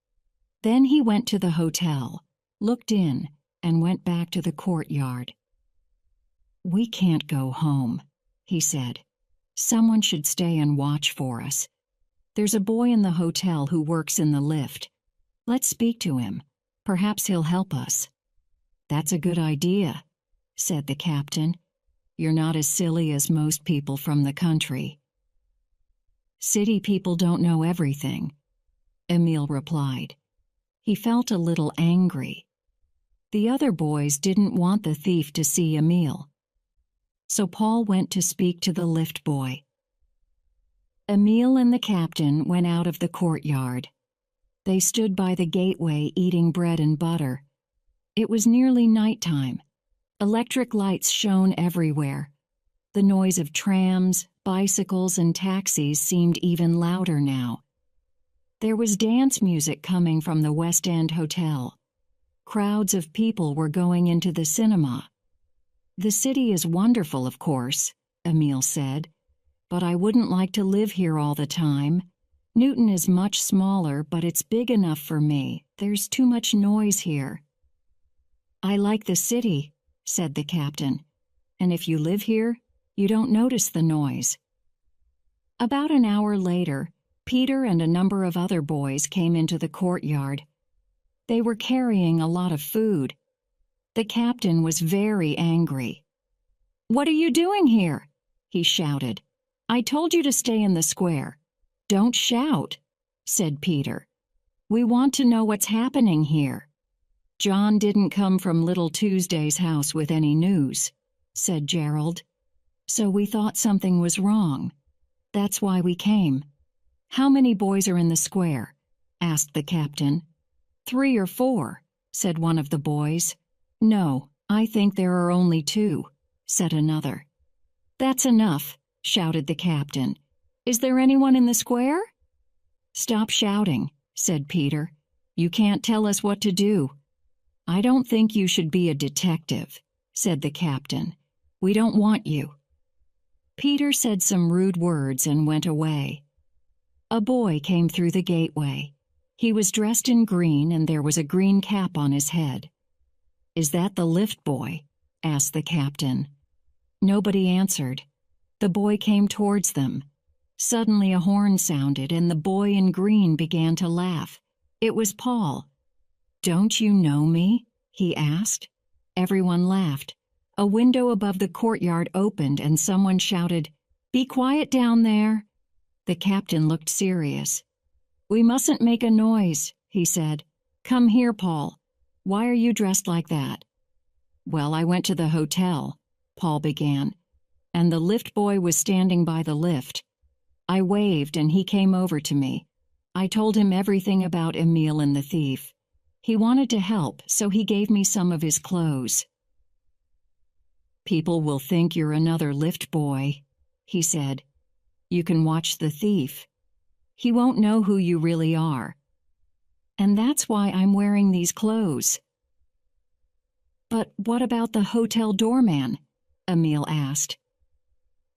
Then he went to the hotel, looked in, and went back to the courtyard. "We can't go home," he said. "Someone should stay and watch for us. There's a boy in the hotel who works in the lift. Let's speak to him. Perhaps he'll help us." "That's a good idea," said the captain. "You're not as silly as most people from the country." "City people don't know everything," Emil replied. He felt a little angry. The other boys didn't want the thief to see Emil. So Paul went to speak to the lift boy. Emil and the captain went out of the courtyard. They stood by the gateway eating bread and butter. It was nearly nighttime. Electric lights shone everywhere. The noise of trams, bicycles, and taxis seemed even louder now. There was dance music coming from the West End Hotel. Crowds of people were going into the cinema. "The city is wonderful, of course," Emil said, "but I wouldn't like to live here all the time. Newton is much smaller, but it's big enough for me. There's too much noise here." "I like the city," said the captain, "and if you live here, you don't notice the noise." About an hour later, Peter and a number of other boys came into the courtyard. They were carrying a lot of food. The captain was very angry. "What are you doing here?" he shouted. "I told you to stay in the square." "Don't shout," said Peter. "We want to know what's happening here." "John didn't come from little Tuesday's house with any news," said Gerald. "So we thought something was wrong. That's why we came." "How many boys are in the square?" asked the captain. "3 or 4, said one of the boys. "No, I think there are only 2, said another. "That's enough," shouted the captain. "Is there anyone in the square?" "Stop shouting," said Peter. "You can't tell us what to do." "I don't think you should be a detective," said the captain. "We don't want you." Peter said some rude words and went away. A boy came through the gateway. He was dressed in green and there was a green cap on his head. "Is that the lift boy?" asked the captain. Nobody answered. The boy came towards them. Suddenly a horn sounded and the boy in green began to laugh. It was Paul. "Don't you know me?" he asked. Everyone laughed. A window above the courtyard opened and someone shouted, "Be quiet down there." The captain looked serious. "We mustn't make a noise," he said. "Come here, Paul. Why are you dressed like that?" "Well, I went to the hotel," Paul began. and the lift boy was standing by the lift. I waved and he came over to me. I told him everything about Emil and the thief. He wanted to help, so he gave me some of his clothes. "People will think you're another lift boy," he said. "You can watch the thief. He won't know who you really are. And that's why I'm wearing these clothes." "But what about the hotel doorman?" Emil asked.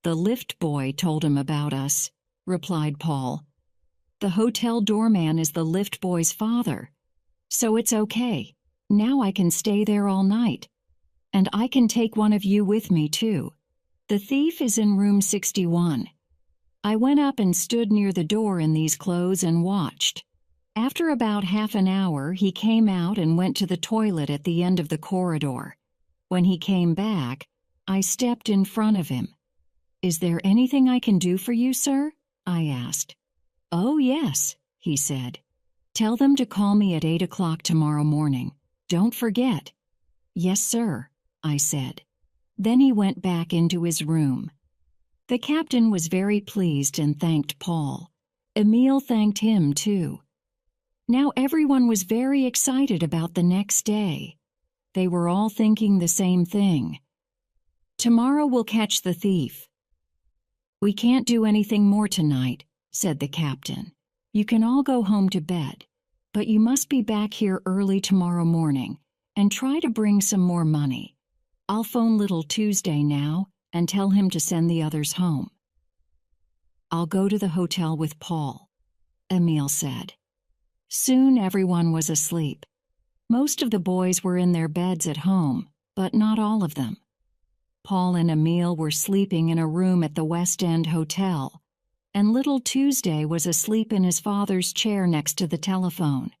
"The lift boy told him about us," replied Paul. "The hotel doorman is the lift boy's father. So it's okay. Now I can stay there all night. And I can take one of you with me, too. The thief is in room 61. I went up and stood near the door in these clothes and watched. After about half an hour, he came out and went to the toilet at the end of the corridor. When he came back, I stepped in front of him. 'Is there anything I can do for you, sir?' I asked. 'Oh, yes,' he said. 'Tell them to call me at 8 o'clock tomorrow morning. Don't forget.' 'Yes, sir,' I said. Then he went back into his room. The captain was very pleased and thanked Paul. Emil thanked him, too. Now everyone was very excited about the next day. They were all thinking the same thing. Tomorrow we'll catch the thief. We can't do anything more tonight, said the captain. You can all go home to bed, but you must be back here early tomorrow morning and try to bring some more money. I'll phone little Tuesday now and tell him to send the others home. I'll go to the hotel with Paul, Emil said. Soon everyone was asleep. Most of the boys were in their beds at home, but not all of them. Paul and Emil were sleeping in a room at the West End Hotel, and little Tuesday was asleep in his father's chair next to the telephone.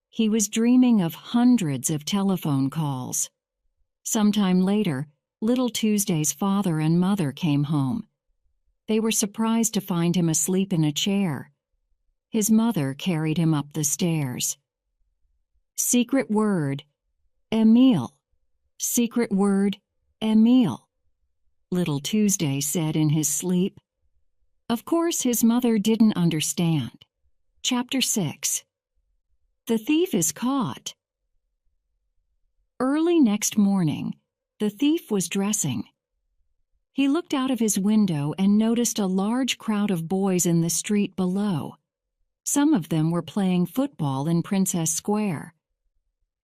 He was dreaming of hundreds of telephone calls. Sometime later, little Tuesday's father and mother came home. They were surprised to find him asleep in a chair. His mother carried him up the stairs. Secret word, Emil. Secret word, Emil, little Tuesday said in his sleep. Of course, his mother didn't understand. Chapter 6. The thief is caught. Early next morning, the thief was dressing. He looked out of his window and noticed a large crowd of boys in the street below. Some of them were playing football in Princess Square.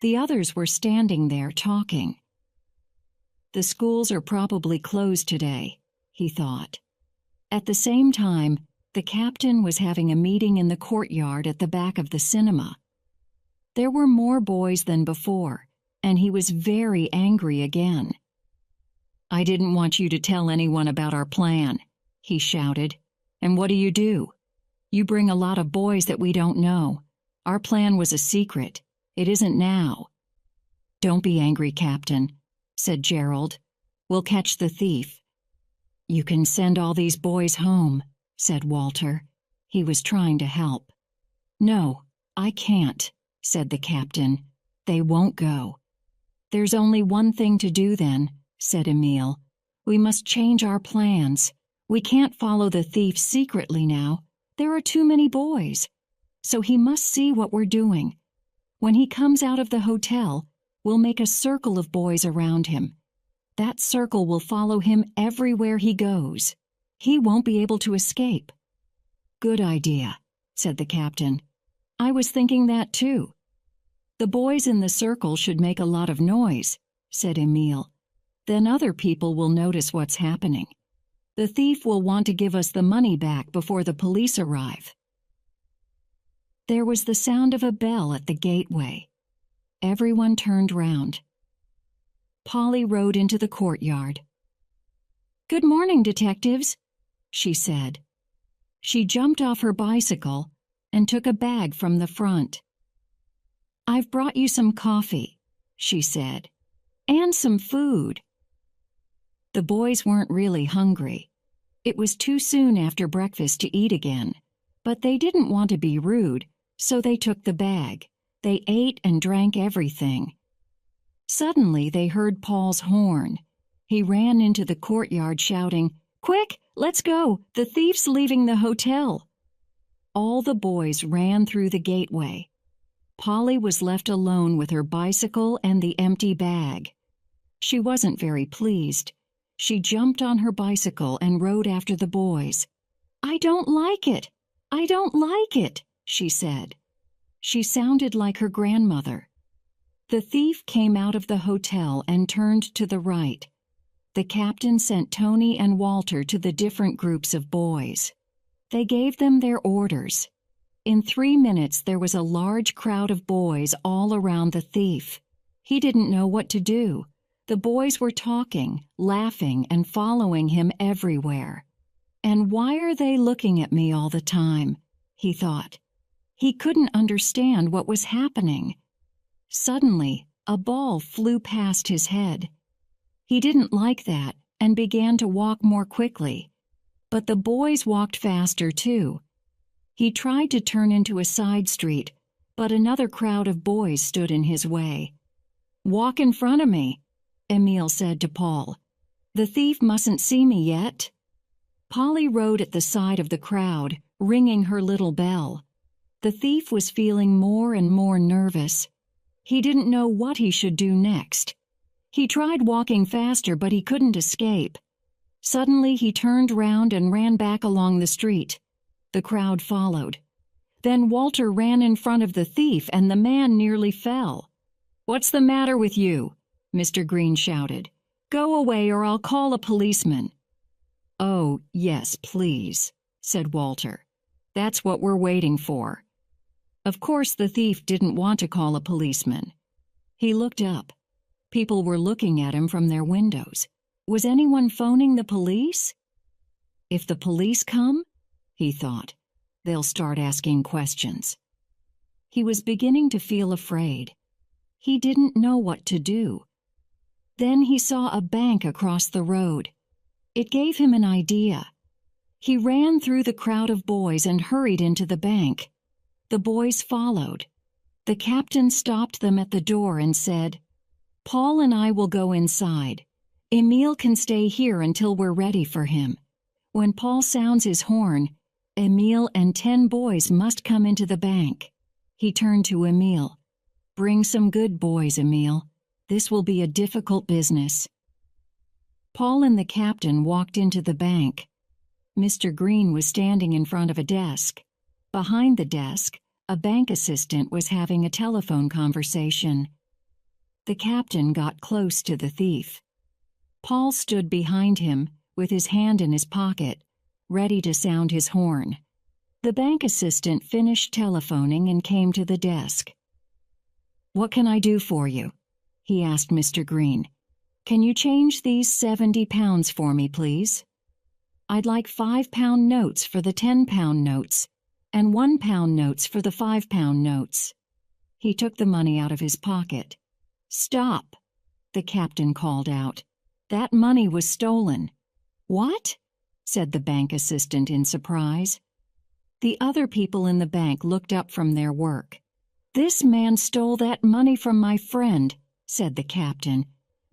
The others were standing there talking. The schools are probably closed today, he thought. At the same time, the captain was having a meeting in the courtyard at the back of the cinema. There were more boys than before, and he was very angry again. I didn't want you to tell anyone about our plan, he shouted. And what do? You bring a lot of boys that we don't know. Our plan was a secret. It isn't now. Don't be angry, Captain, said Gerald. We'll catch the thief. You can send all these boys home, said Walter. He was trying to help. No, I can't, said the captain. They won't go. There's only one thing to do then, said Emil. We must change our plans. We can't follow the thief secretly now. There are too many boys. So he must see what we're doing. When he comes out of the hotel, we'll make a circle of boys around him. That circle will follow him everywhere he goes. He won't be able to escape. Good idea, said the captain. I was thinking that too. The boys in the circle should make a lot of noise, said Emil. Then other people will notice what's happening. The thief will want to give us the money back before the police arrive. There was the sound of a bell at the gateway. Everyone turned round. Polly rode into the courtyard. Good morning, detectives, she said. She jumped off her bicycle and took a bag from the front. I've brought you some coffee, she said, and some food. The boys weren't really hungry. It was too soon after breakfast to eat again, but they didn't want to be rude, so they took the bag. They ate and drank everything. Suddenly they heard Paul's horn. He ran into the courtyard shouting, "Quick, let's go! The thief's leaving the hotel!" All the boys ran through the gateway. Polly was left alone with her bicycle and the empty bag. She wasn't very pleased. She jumped on her bicycle and rode after the boys. "I don't like it! I don't like it!" she said. She sounded like her grandmother. The thief came out of the hotel and turned to the right. The captain sent Tony and Walter to the different groups of boys. They gave them their orders. In 3 minutes there was a large crowd of boys all around the thief. He didn't know what to do. The boys were talking, laughing, and following him everywhere. "And why are they looking at me all the time?" he thought. He couldn't understand what was happening. Suddenly, a ball flew past his head. He didn't like that and began to walk more quickly. But the boys walked faster too. He tried to turn into a side street, but another crowd of boys stood in his way. "Walk in front of me," Emile said to Paul. "The thief mustn't see me yet." Polly rode at the side of the crowd, ringing her little bell. The thief was feeling more and more nervous. He didn't know what he should do next. He tried walking faster, but he couldn't escape. Suddenly he turned round and ran back along the street. The crowd followed. Then Walter ran in front of the thief, and the man nearly fell. "What's the matter with you?" Mr. Green shouted. "Go away or I'll call a policeman." "Oh, yes, please," said Walter. "That's what we're waiting for." Of course, the thief didn't want to call a policeman. He looked up. People were looking at him from their windows. Was anyone phoning the police? "If the police come," he thought, "they'll start asking questions." He was beginning to feel afraid. He didn't know what to do. Then he saw a bank across the road. It gave him an idea. He ran through the crowd of boys and hurried into the bank. The boys followed. The captain stopped them at the door and said, "Paul and I will go inside. Emile can stay here until we're ready for him. When Paul sounds his horn, Emile and 10 boys must come into the bank." He turned to Emile. "Bring some good boys, Emile. This will be a difficult business." Paul and the captain walked into the bank. Mr. Green was standing in front of a desk. Behind the desk, a bank assistant was having a telephone conversation. The captain got close to the thief. Paul stood behind him, with his hand in his pocket, ready to sound his horn. The bank assistant finished telephoning and came to the desk. "What can I do for you?" he asked Mr. Green. "Can you change these £70 for me, please? I'd like £5 notes for the £10 notes, and £1 notes for the £5 notes." He took the money out of his pocket. "Stop!" the captain called out. "That money was stolen." "What?" said the bank assistant in surprise. The other people in the bank looked up from their work. "This man stole that money from my friend," said the captain.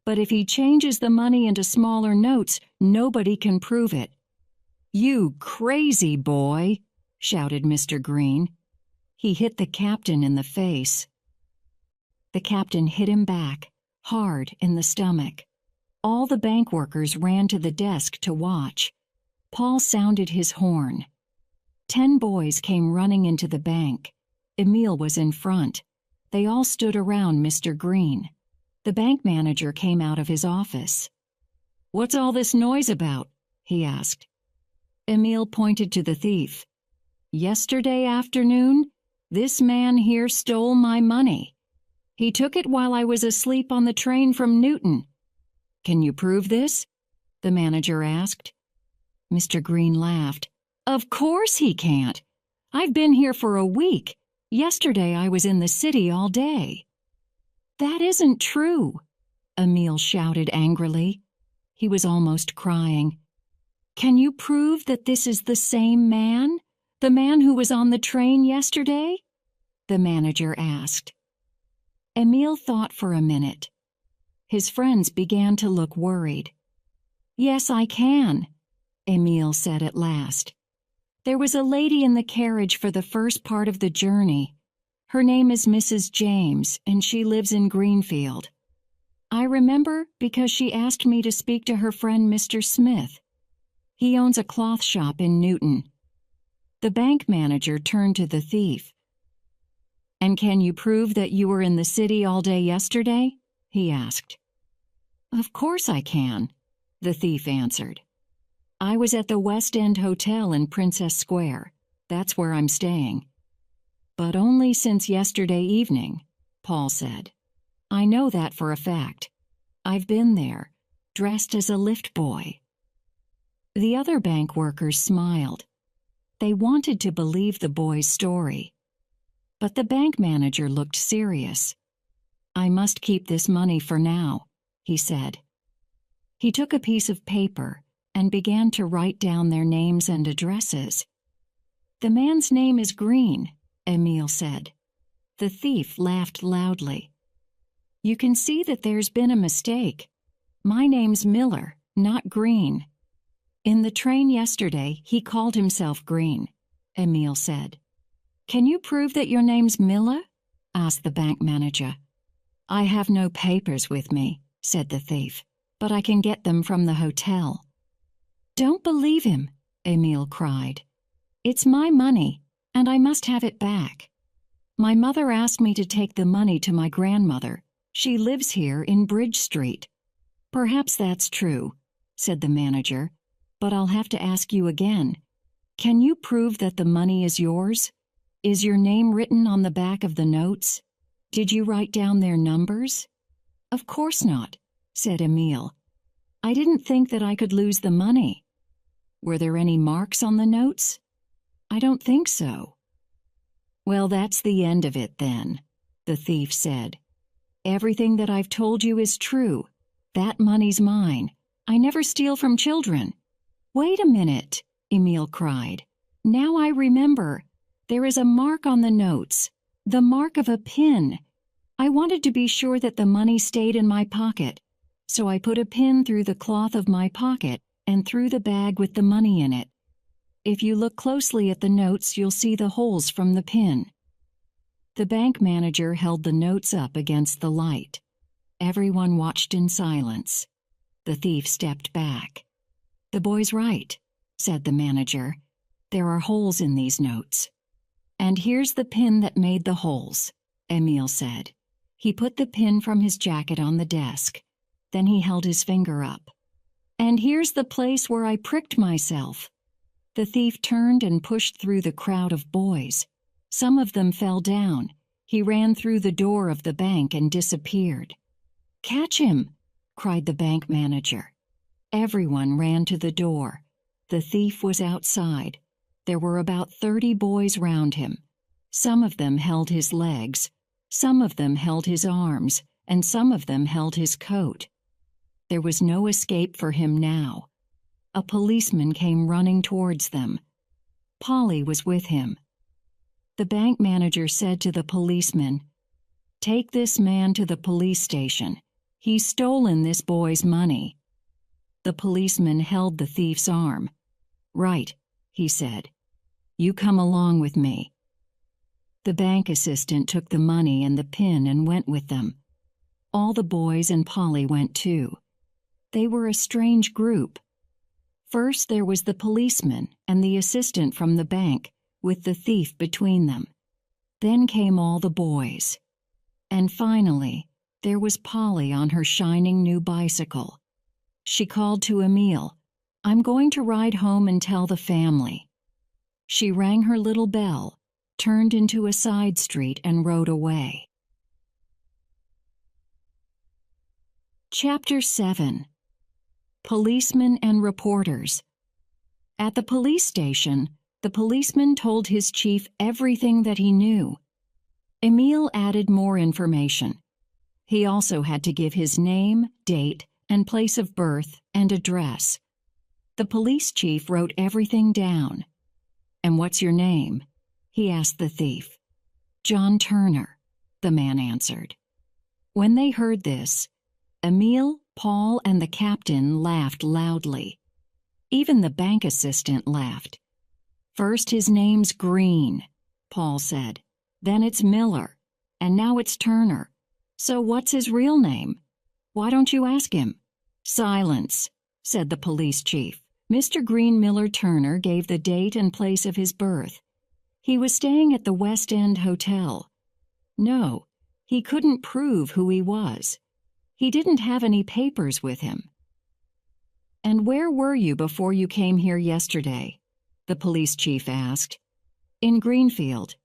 "But if he changes the money into smaller notes, nobody can prove it." "You crazy boy!" shouted Mr. Green. He hit the captain in the face. The captain hit him back, hard in the stomach. All the bank workers ran to the desk to watch. Paul sounded his horn. 10 boys came running into the bank. Emile was in front. They all stood around Mr. Green. The bank manager came out of his office. "What's all this noise about?" he asked. Emile pointed to the thief. "Yesterday afternoon, this man here stole my money. He took it while I was asleep on the train from Newton." "Can you prove this?" the manager asked. Mr. Green laughed. "Of course he can't. I've been here for a week. Yesterday I was in the city all day." "That isn't true," Emile shouted angrily. He was almost crying. "Can you prove that this is the same man? The man who was on the train yesterday?" the manager asked. Emile thought for a minute. His friends began to look worried. Yes, I can, Emile said at last. There was a lady in the carriage for the first part of the journey. Her name is Mrs. James, and she lives in Greenfield. I remember because she asked me to speak to her friend Mr. Smith. He owns a cloth shop in Newton. The bank manager turned to the thief. And can you prove that you were in the city all day yesterday? He asked. Of course I can, the thief answered. I was at the West End Hotel in Princess Square. That's where I'm staying. But only since yesterday evening, Paul said. I know that for a fact. I've been there, dressed as a lift boy. The other bank workers smiled. They wanted to believe the boy's story. But the bank manager looked serious. I must keep this money for now, he said. He took a piece of paper and began to write down their names and addresses. The man's name is Green, Emile said. The thief laughed loudly. You can see that there's been a mistake. My name's Miller, not Green. In the train yesterday, he called himself Green, Emile said. Can you prove that your name's Miller? Asked the bank manager. I have no papers with me, said the thief, but I can get them from the hotel. Don't believe him, Emile cried. It's my money, and I must have it back. My mother asked me to take the money to my grandmother. She lives here in Bridge Street. Perhaps that's true, said the manager, but I'll have to ask you again. Can you prove that the money is yours? Is your name written on the back of the notes? Did you write down their numbers? Of course not, said Emile. I didn't think that I could lose the money. Were there any marks on the notes? I don't think so. Well, that's the end of it then, the thief said. Everything that I've told you is true. That money's mine. I never steal from children. Wait a minute, Emile cried. Now I remember. There is a mark on the notes, the mark of a pin. I wanted to be sure that the money stayed in my pocket, so I put a pin through the cloth of my pocket and threw the bag with the money in it. If you look closely at the notes, you'll see the holes from the pin. The bank manager held the notes up against the light. Everyone watched in silence. The thief stepped back. The boy's right, said the manager. There are holes in these notes. And here's the pin that made the holes, Emile said. He put the pin from his jacket on the desk. Then he held his finger up. And here's the place where I pricked myself. The thief turned and pushed through the crowd of boys. Some of them fell down. He ran through the door of the bank and disappeared. Catch him, cried the bank manager. Everyone ran to the door. The thief was outside. There were about 30 boys round him. Some of them held his legs, some of them held his arms, and some of them held his coat. There was no escape for him now. A policeman came running towards them. Polly was with him. The bank manager said to the policeman, "Take this man to the police station. He's stolen this boy's money." The policeman held the thief's arm. "Right," he said. "You come along with me." The bank assistant took the money and the pin and went with them. All the boys and Polly went too. They were a strange group. First there was the policeman and the assistant from the bank, with the thief between them. Then came all the boys. And finally, there was Polly on her shining new bicycle. She called to Emile, "I'm going to ride home and tell the family." She rang her little bell, turned into a side street and rode away. Chapter 7. Policemen and Reporters. At the police station, the policeman told his chief everything that he knew. Emile added more information. He also had to give his name, date, and place of birth and address. The police chief wrote everything down. "And what's your name?" he asked the thief. "John Turner," the man answered. When they heard this, Emil, Paul, and the captain laughed loudly. Even the bank assistant laughed. "First his name's Green," Paul said. "Then it's Miller. And now it's Turner. So what's his real name? Why don't you ask him?" "Silence," said the police chief. Mr. Green Miller Turner gave the date and place of his birth. He was staying at the West End Hotel. No, he couldn't prove who he was. He didn't have any papers with him. "And where were you before you came here yesterday?" the police chief asked. "In Greenfield."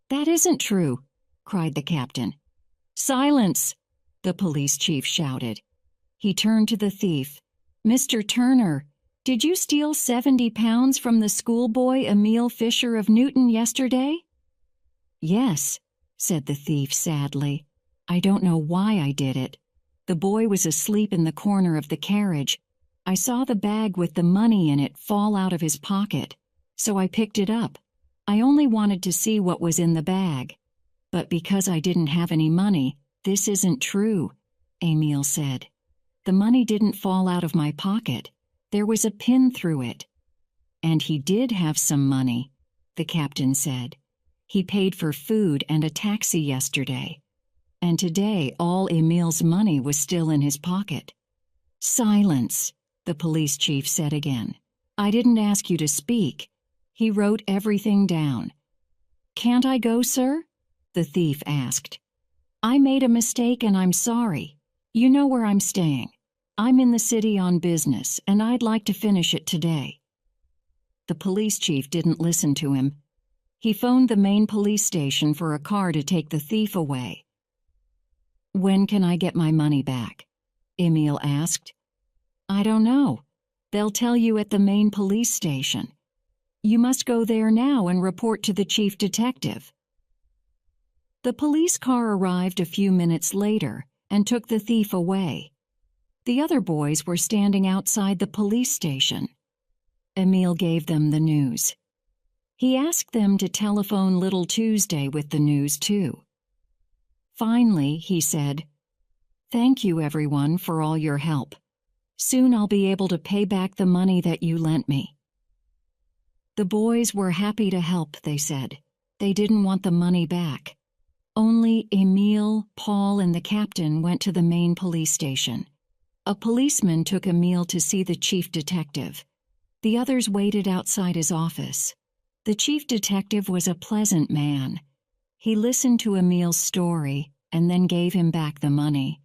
"That isn't true," cried the captain. "Silence!" the police chief shouted. He turned to the thief. "Mr. Turner, did you steal 70 pounds from the schoolboy Emil Fisher of Newton yesterday?" "Yes," said the thief sadly. "I don't know why I did it. The boy was asleep in the corner of the carriage. I saw the bag with the money in it fall out of his pocket, so I picked it up. I only wanted to see what was in the bag. But because I didn't have any money, this isn't true," Emil said. "The money didn't fall out of my pocket. There was a pin through it." "And he did have some money," the captain said. "He paid for food and a taxi yesterday. And today all Emil's money was still in his pocket." "Silence," the police chief said again. "I didn't ask you to speak." He wrote everything down. "Can't I go, sir?" the thief asked. "I made a mistake and I'm sorry. You know where I'm staying. I'm in the city on business, and I'd like to finish it today." The police chief didn't listen to him. He phoned the main police station for a car to take the thief away. "When can I get my money back?" Emil asked. "I don't know. They'll tell you at the main police station. You must go there now and report to the chief detective." The police car arrived a few minutes later and took the thief away. The other boys were standing outside the police station. Emil gave them the news. He asked them to telephone Little Tuesday with the news, too. Finally, he said, "Thank you, everyone, for all your help. Soon I'll be able to pay back the money that you lent me." The boys were happy to help, they said. They didn't want the money back. Only Emil, Paul, and the captain went to the main police station. A policeman took Emil to see the chief detective. The others waited outside his office. The chief detective was a pleasant man. He listened to Emil's story and then gave him back the money.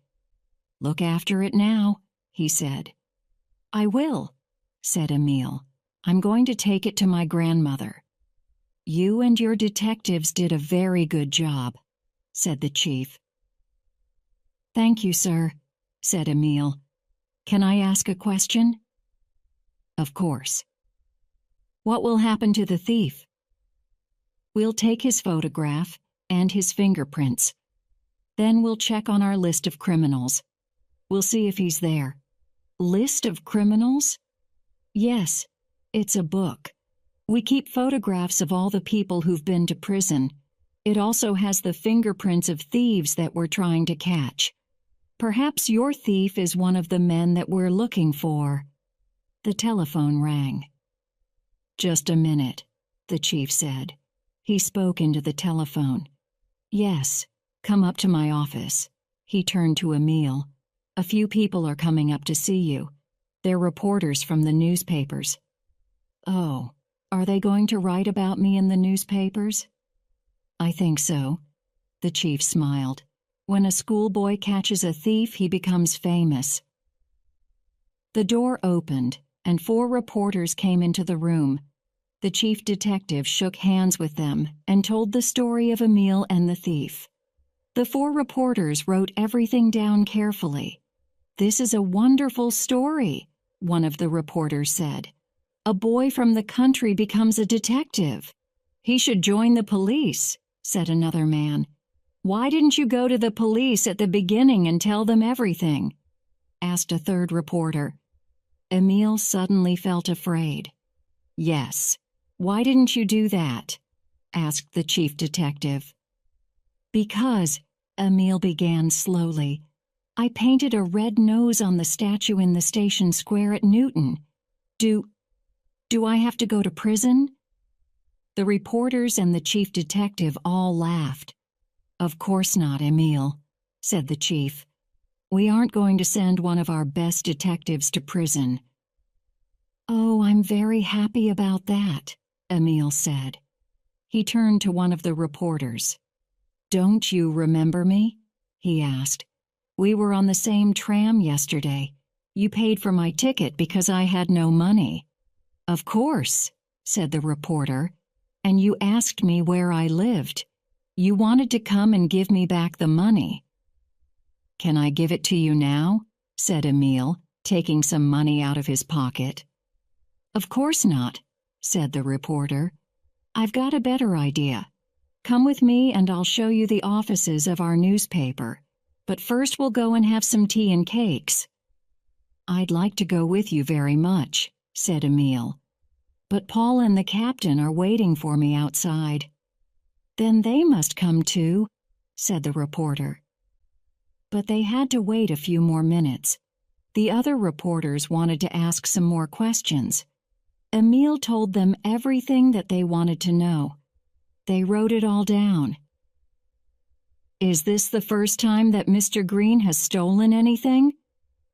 "Look after it now," he said. "I will," said Emil. "I'm going to take it to my grandmother." "You and your detectives did a very good job," said the chief. "Thank you, sir," said Emil. "Can I ask a question?" "Of course." "What will happen to the thief?" "We'll take his photograph and his fingerprints. Then we'll check on our list of criminals. We'll see if he's there." "List of criminals?" "Yes, it's a book. We keep photographs of all the people who've been to prison. It also has the fingerprints of thieves that we're trying to catch. Perhaps your thief is one of the men that we're looking for." The telephone rang. "Just a minute," the chief said. He spoke into the telephone. "Yes, come up to my office." He turned to Emil. "A few people are coming up to see you. They're reporters from the newspapers." "Oh, are they going to write about me in the newspapers?" "I think so." The chief smiled. "When a schoolboy catches a thief, he becomes famous." The door opened, and 4 reporters came into the room. The chief detective shook hands with them and told the story of Emil and the thief. The 4 reporters wrote everything down carefully. "This is a wonderful story," one of the reporters said. "A boy from the country becomes a detective." "He should join the police," said another man. "Why didn't you go to the police at the beginning and tell them everything?" asked a third reporter. Emil suddenly felt afraid. "Yes. Why didn't you do that?" asked the chief detective. "Because," Emil began slowly, I painted a red nose on the statue in the station square at Newton. Do I have to go to prison?" The reporters and the chief detective all laughed. "Of course not, Emile," said the chief. "We aren't going to send one of our best detectives to prison." "Oh, I'm very happy about that," Emile said. He turned to one of the reporters. "Don't you remember me?" he asked. "We were on the same tram yesterday. You paid for my ticket because I had no money." "Of course," said the reporter, "and you asked me where I lived. You wanted to come and give me back the money." "Can I give it to you now?" said Emile, taking some money out of his pocket. "Of course not," said the reporter. "I've got a better idea. Come with me and I'll show you the offices of our newspaper. But first we'll go and have some tea and cakes." "I'd like to go with you very much," said Emile. "But Paul and the captain are waiting for me outside." "Then they must come too," said the reporter. But they had to wait a few more minutes. The other reporters wanted to ask some more questions. Emile told them everything that they wanted to know. They wrote it all down. "Is this the first time that Mr. Green has stolen anything?"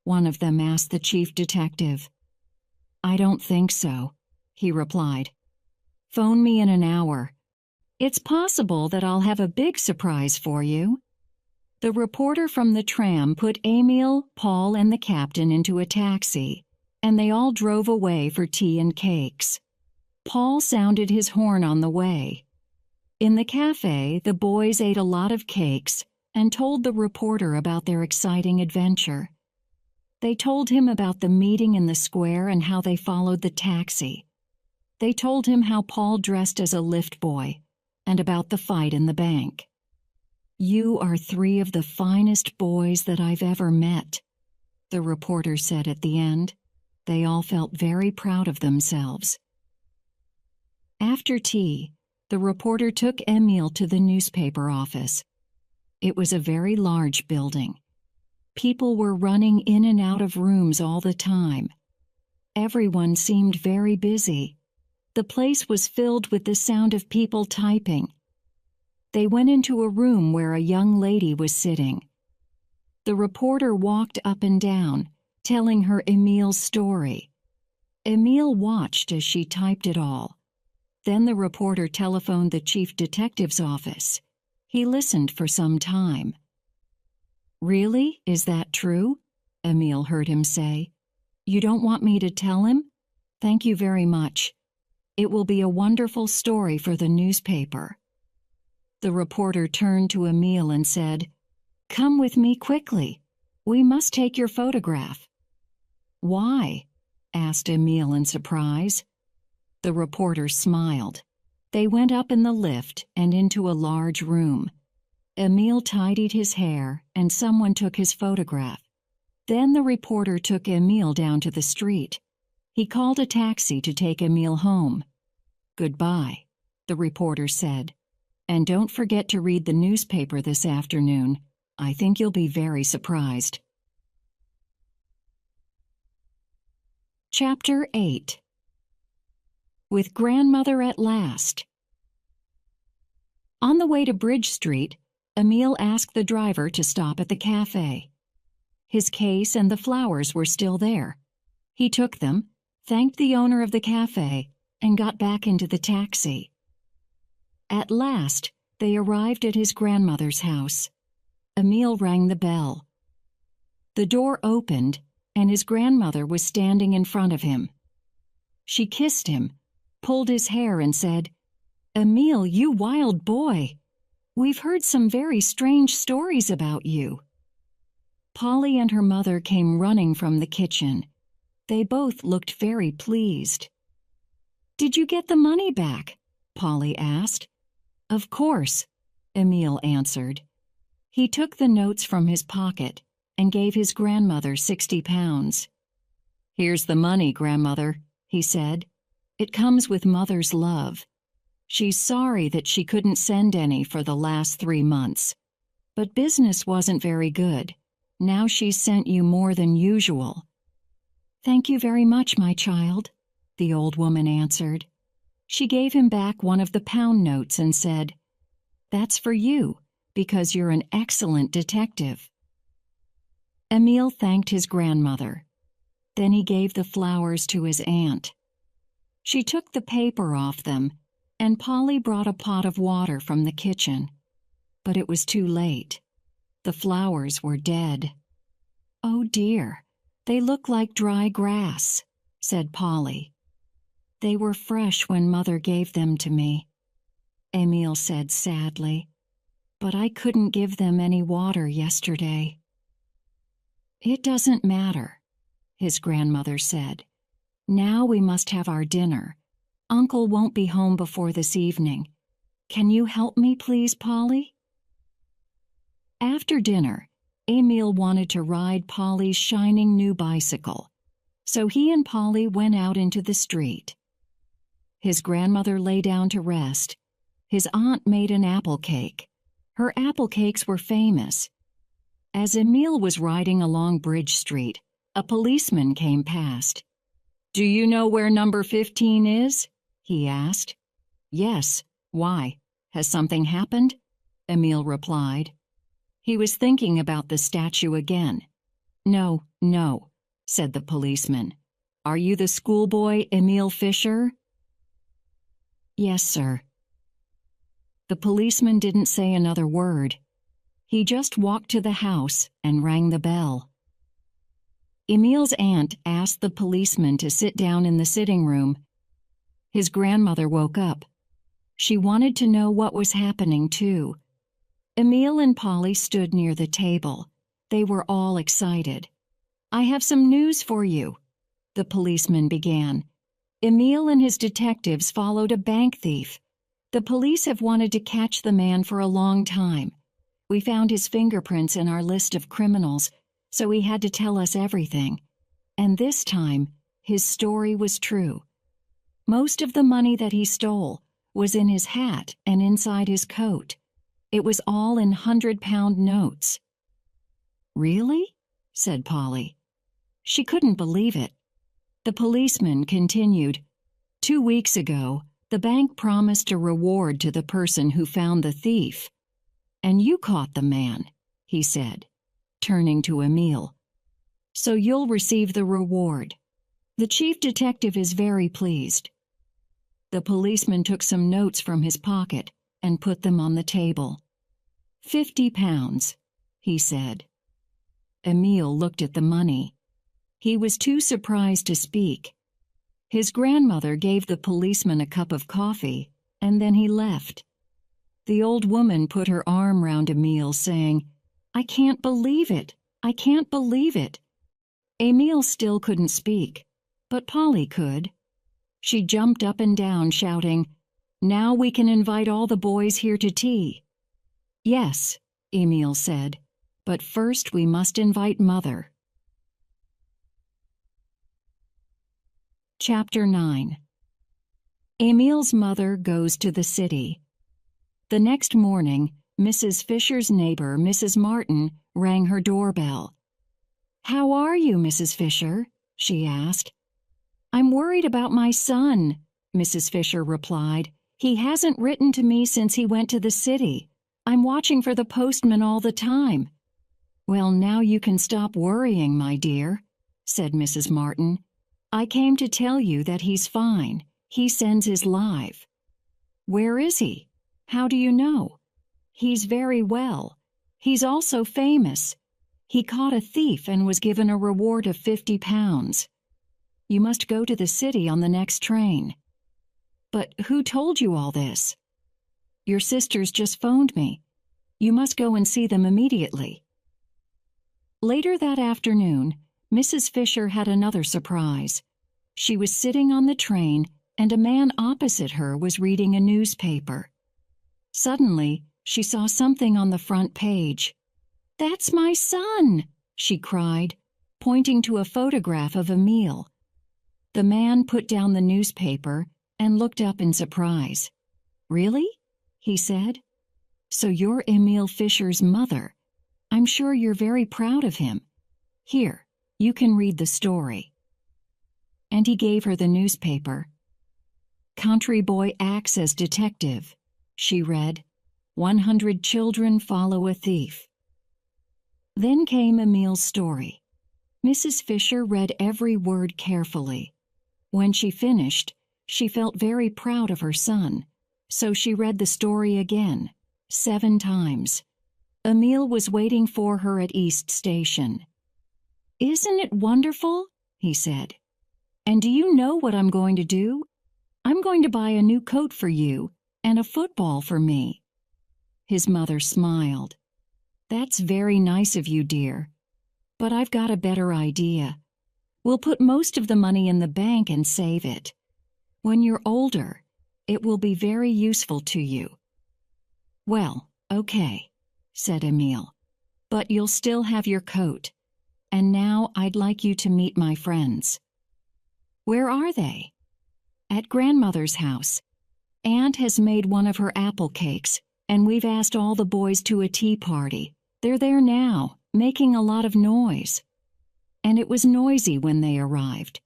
one of them asked the chief detective. "I don't think so," he replied. "Phone me in an hour. It's possible that I'll have a big surprise for you." The reporter from the tram put Emile, Paul, and the captain into a taxi, and they all drove away for tea and cakes. Paul sounded his horn on the way. In the cafe, the boys ate a lot of cakes and told the reporter about their exciting adventure. They told him about the meeting in the square and how they followed the taxi. They told him how Paul dressed as a lift boy and about the fight in the bank. "You are 3 of the finest boys that I've ever met," the reporter said at the end. They all felt very proud of themselves. After tea, the reporter took Emile to the newspaper office. It was a very large building. People were running in and out of rooms all the time. Everyone seemed very busy. The place was filled with the sound of people typing. They went into a room where a young lady was sitting. The reporter walked up and down, telling her Emile's story. Emile watched as she typed it all. Then the reporter telephoned the chief detective's office. He listened for some time. "Really? Is that true?" Emile heard him say. "You don't want me to tell him? Thank you very much. It will be a wonderful story for the newspaper." The reporter turned to Emile and said, "Come with me quickly. We must take your photograph." "Why?" asked Emile in surprise. The reporter smiled. They went up in the lift and into a large room. Emile tidied his hair and someone took his photograph. Then the reporter took Emile down to the street. He called a taxi to take Emile home. "Goodbye," the reporter said. "And don't forget to read the newspaper this afternoon. I think you'll be very surprised." Chapter 8. With Grandmother at Last. On the way to Bridge Street, Emile asked the driver to stop at the cafe. His case and the flowers were still there. He took them, thanked the owner of the cafe, and got back into the taxi. At last, they arrived at his grandmother's house. Emile rang the bell. The door opened, and his grandmother was standing in front of him. She kissed him, pulled his hair, and said, "Emile, you wild boy! We've heard some very strange stories about you." Polly and her mother came running from the kitchen. They both looked very pleased. "Did you get the money back?" Polly asked. "Of course," Emile answered. He took the notes from his pocket and gave his grandmother 60 pounds. "Here's the money, Grandmother," he said. "It comes with Mother's love. She's sorry that she couldn't send any for the last 3 months. But business wasn't very good. Now she's sent you more than usual." "Thank you very much, my child," the old woman answered. She gave him back one of the pound notes and said, "That's for you, because you're an excellent detective." Emil thanked his grandmother. Then he gave the flowers to his aunt. She took the paper off them, and Polly brought a pot of water from the kitchen. But it was too late. The flowers were dead. "Oh dear, they look like dry grass," said Polly. "They were fresh when Mother gave them to me," Emil said sadly. "But I couldn't give them any water yesterday." "It doesn't matter," his grandmother said. "Now we must have our dinner. Uncle won't be home before this evening. Can you help me, please, Polly?" After dinner, Emil wanted to ride Polly's shining new bicycle, so he and Polly went out into the street. His grandmother lay down to rest. His aunt made an apple cake. Her apple cakes were famous. As Emil was riding along Bridge Street, a policeman came past. "Do you know where number 15 is?" he asked. "Yes. Why? Has something happened?" Emil replied. He was thinking about the statue again. No, said the policeman. "Are you the schoolboy Emil Fisher?" "Yes, sir." The policeman didn't say another word. He just walked to the house and rang the bell. Emil's aunt asked the policeman to sit down in the sitting room. His grandmother woke up. She wanted to know what was happening, too. Emil and Polly stood near the table. They were all excited. "I have some news for you," the policeman began. "Emil and his detectives followed a bank thief. The police have wanted to catch the man for a long time. We found his fingerprints in our list of criminals, so he had to tell us everything. And this time, his story was true. Most of the money that he stole was in his hat and inside his coat. It was all in 100-pound notes." "Really?" said Polly. She couldn't believe it. The policeman continued, "2 weeks ago, the bank promised a reward to the person who found the thief. And you caught the man," he said, turning to Emil. "So you'll receive the reward. The chief detective is very pleased." The policeman took some notes from his pocket and put them on the table. £50, he said. Emil looked at the money. He was too surprised to speak. His grandmother gave the policeman a cup of coffee, and then he left. The old woman put her arm round Emil, saying, "I can't believe it! I can't believe it!" Emil still couldn't speak, but Polly could. She jumped up and down, shouting, "Now we can invite all the boys here to tea." "Yes," Emil said, "but first we must invite Mother." Chapter 9. Emil's mother goes to the city. The next morning, Mrs. Fisher's neighbor, Mrs. Martin, rang her doorbell. "How are you, Mrs. Fisher?" she asked. "I'm worried about my son," Mrs. Fisher replied. "He hasn't written to me since he went to the city. I'm watching for the postman all the time." "Well, now you can stop worrying, my dear," said Mrs. Martin. "I came to tell you that he's fine. He sends his live." "Where is he? How do you know?" "He's very well. He's also famous. He caught a thief and was given a reward of £50. You must go to the city on the next train." "But who told you all this?" "Your sisters just phoned me. You must go and see them immediately." Later that afternoon, Mrs. Fisher had another surprise. She was sitting on the train, and a man opposite her was reading a newspaper. Suddenly, she saw something on the front page. "That's my son!" she cried, pointing to a photograph of Emil. The man put down the newspaper and looked up in surprise. "Really?" he said. "So you're Emil Fisher's mother. I'm sure you're very proud of him. Here, you can read the story." And he gave her the newspaper. "Country boy acts as detective," she read. "100 children follow a thief." Then came Emile's story. Mrs. Fisher read every word carefully. When she finished, she felt very proud of her son, so she read the story again, 7 times. Emile was waiting for her at East Station. "Isn't it wonderful?" he said. "And do you know what I'm going to do? I'm going to buy a new coat for you and a football for me." His mother smiled. "That's very nice of you, dear. But I've got a better idea. We'll put most of the money in the bank and save it. When you're older, it will be very useful to you." "Well, okay," said Emile. "But you'll still have your coat. And now I'd like you to meet my friends." "Where are they?" "At Grandmother's house. Aunt has made one of her apple cakes, and we've asked all the boys to a tea party. They're there now, making a lot of noise." And it was noisy when they arrived.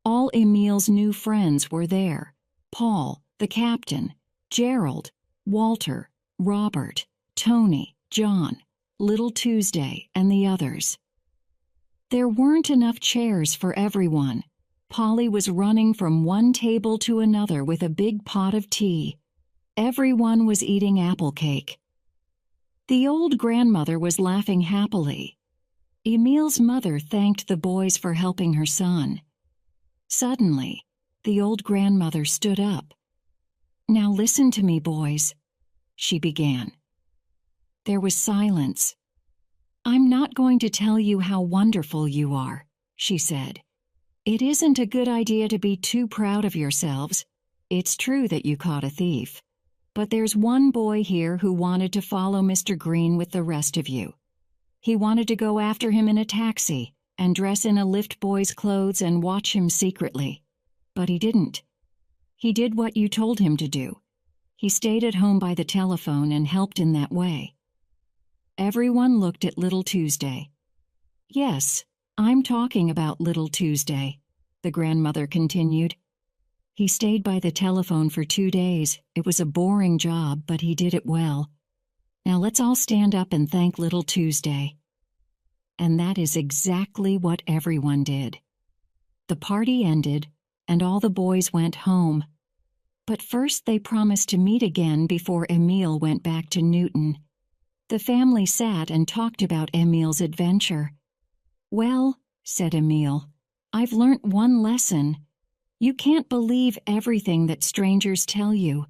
All Emile's new friends were there: Paul, the captain, Gerald, Walter, Robert, Tony, John, Little Tuesday, and the others. There weren't enough chairs for everyone. Polly was running from one table to another with a big pot of tea. Everyone was eating apple cake. The old grandmother was laughing happily. Emile's mother thanked the boys for helping her son. Suddenly, the old grandmother stood up. "Now listen to me, boys," she began. There was silence. "I'm not going to tell you how wonderful you are," she said. "It isn't a good idea to be too proud of yourselves. It's true that you caught a thief. But there's one boy here who wanted to follow Mr. Green with the rest of you. He wanted to go after him in a taxi and dress in a lift boy's clothes and watch him secretly. But he didn't. He did what you told him to do. He stayed at home by the telephone and helped in that way." Everyone looked at Little Tuesday. "Yes, I'm talking about Little Tuesday," the grandmother continued. "He stayed by the telephone for 2 days. It was a boring job, but he did it well. Now let's all stand up and thank Little Tuesday." And that is exactly what everyone did. The party ended, and all the boys went home. But first they promised to meet again before Emile went back to Newton. The family sat and talked about Emile's adventure. "Well," said Emile, "I've learnt one lesson. You can't believe everything that strangers tell you."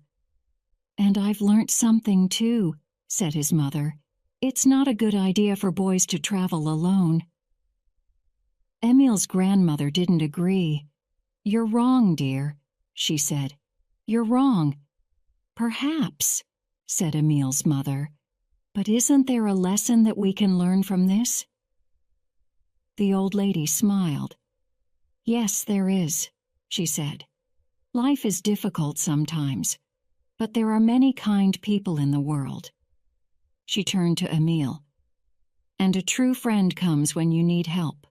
"And I've learnt something too," said his mother. "It's not a good idea for boys to travel alone." Emile's grandmother didn't agree. "You're wrong, dear," she said. "You're wrong." "Perhaps," said Emile's mother. "But isn't there a lesson that we can learn from this?" The old lady smiled. "Yes, there is," she said. "Life is difficult sometimes, but there are many kind people in the world." She turned to Emile. "And a true friend comes when you need help."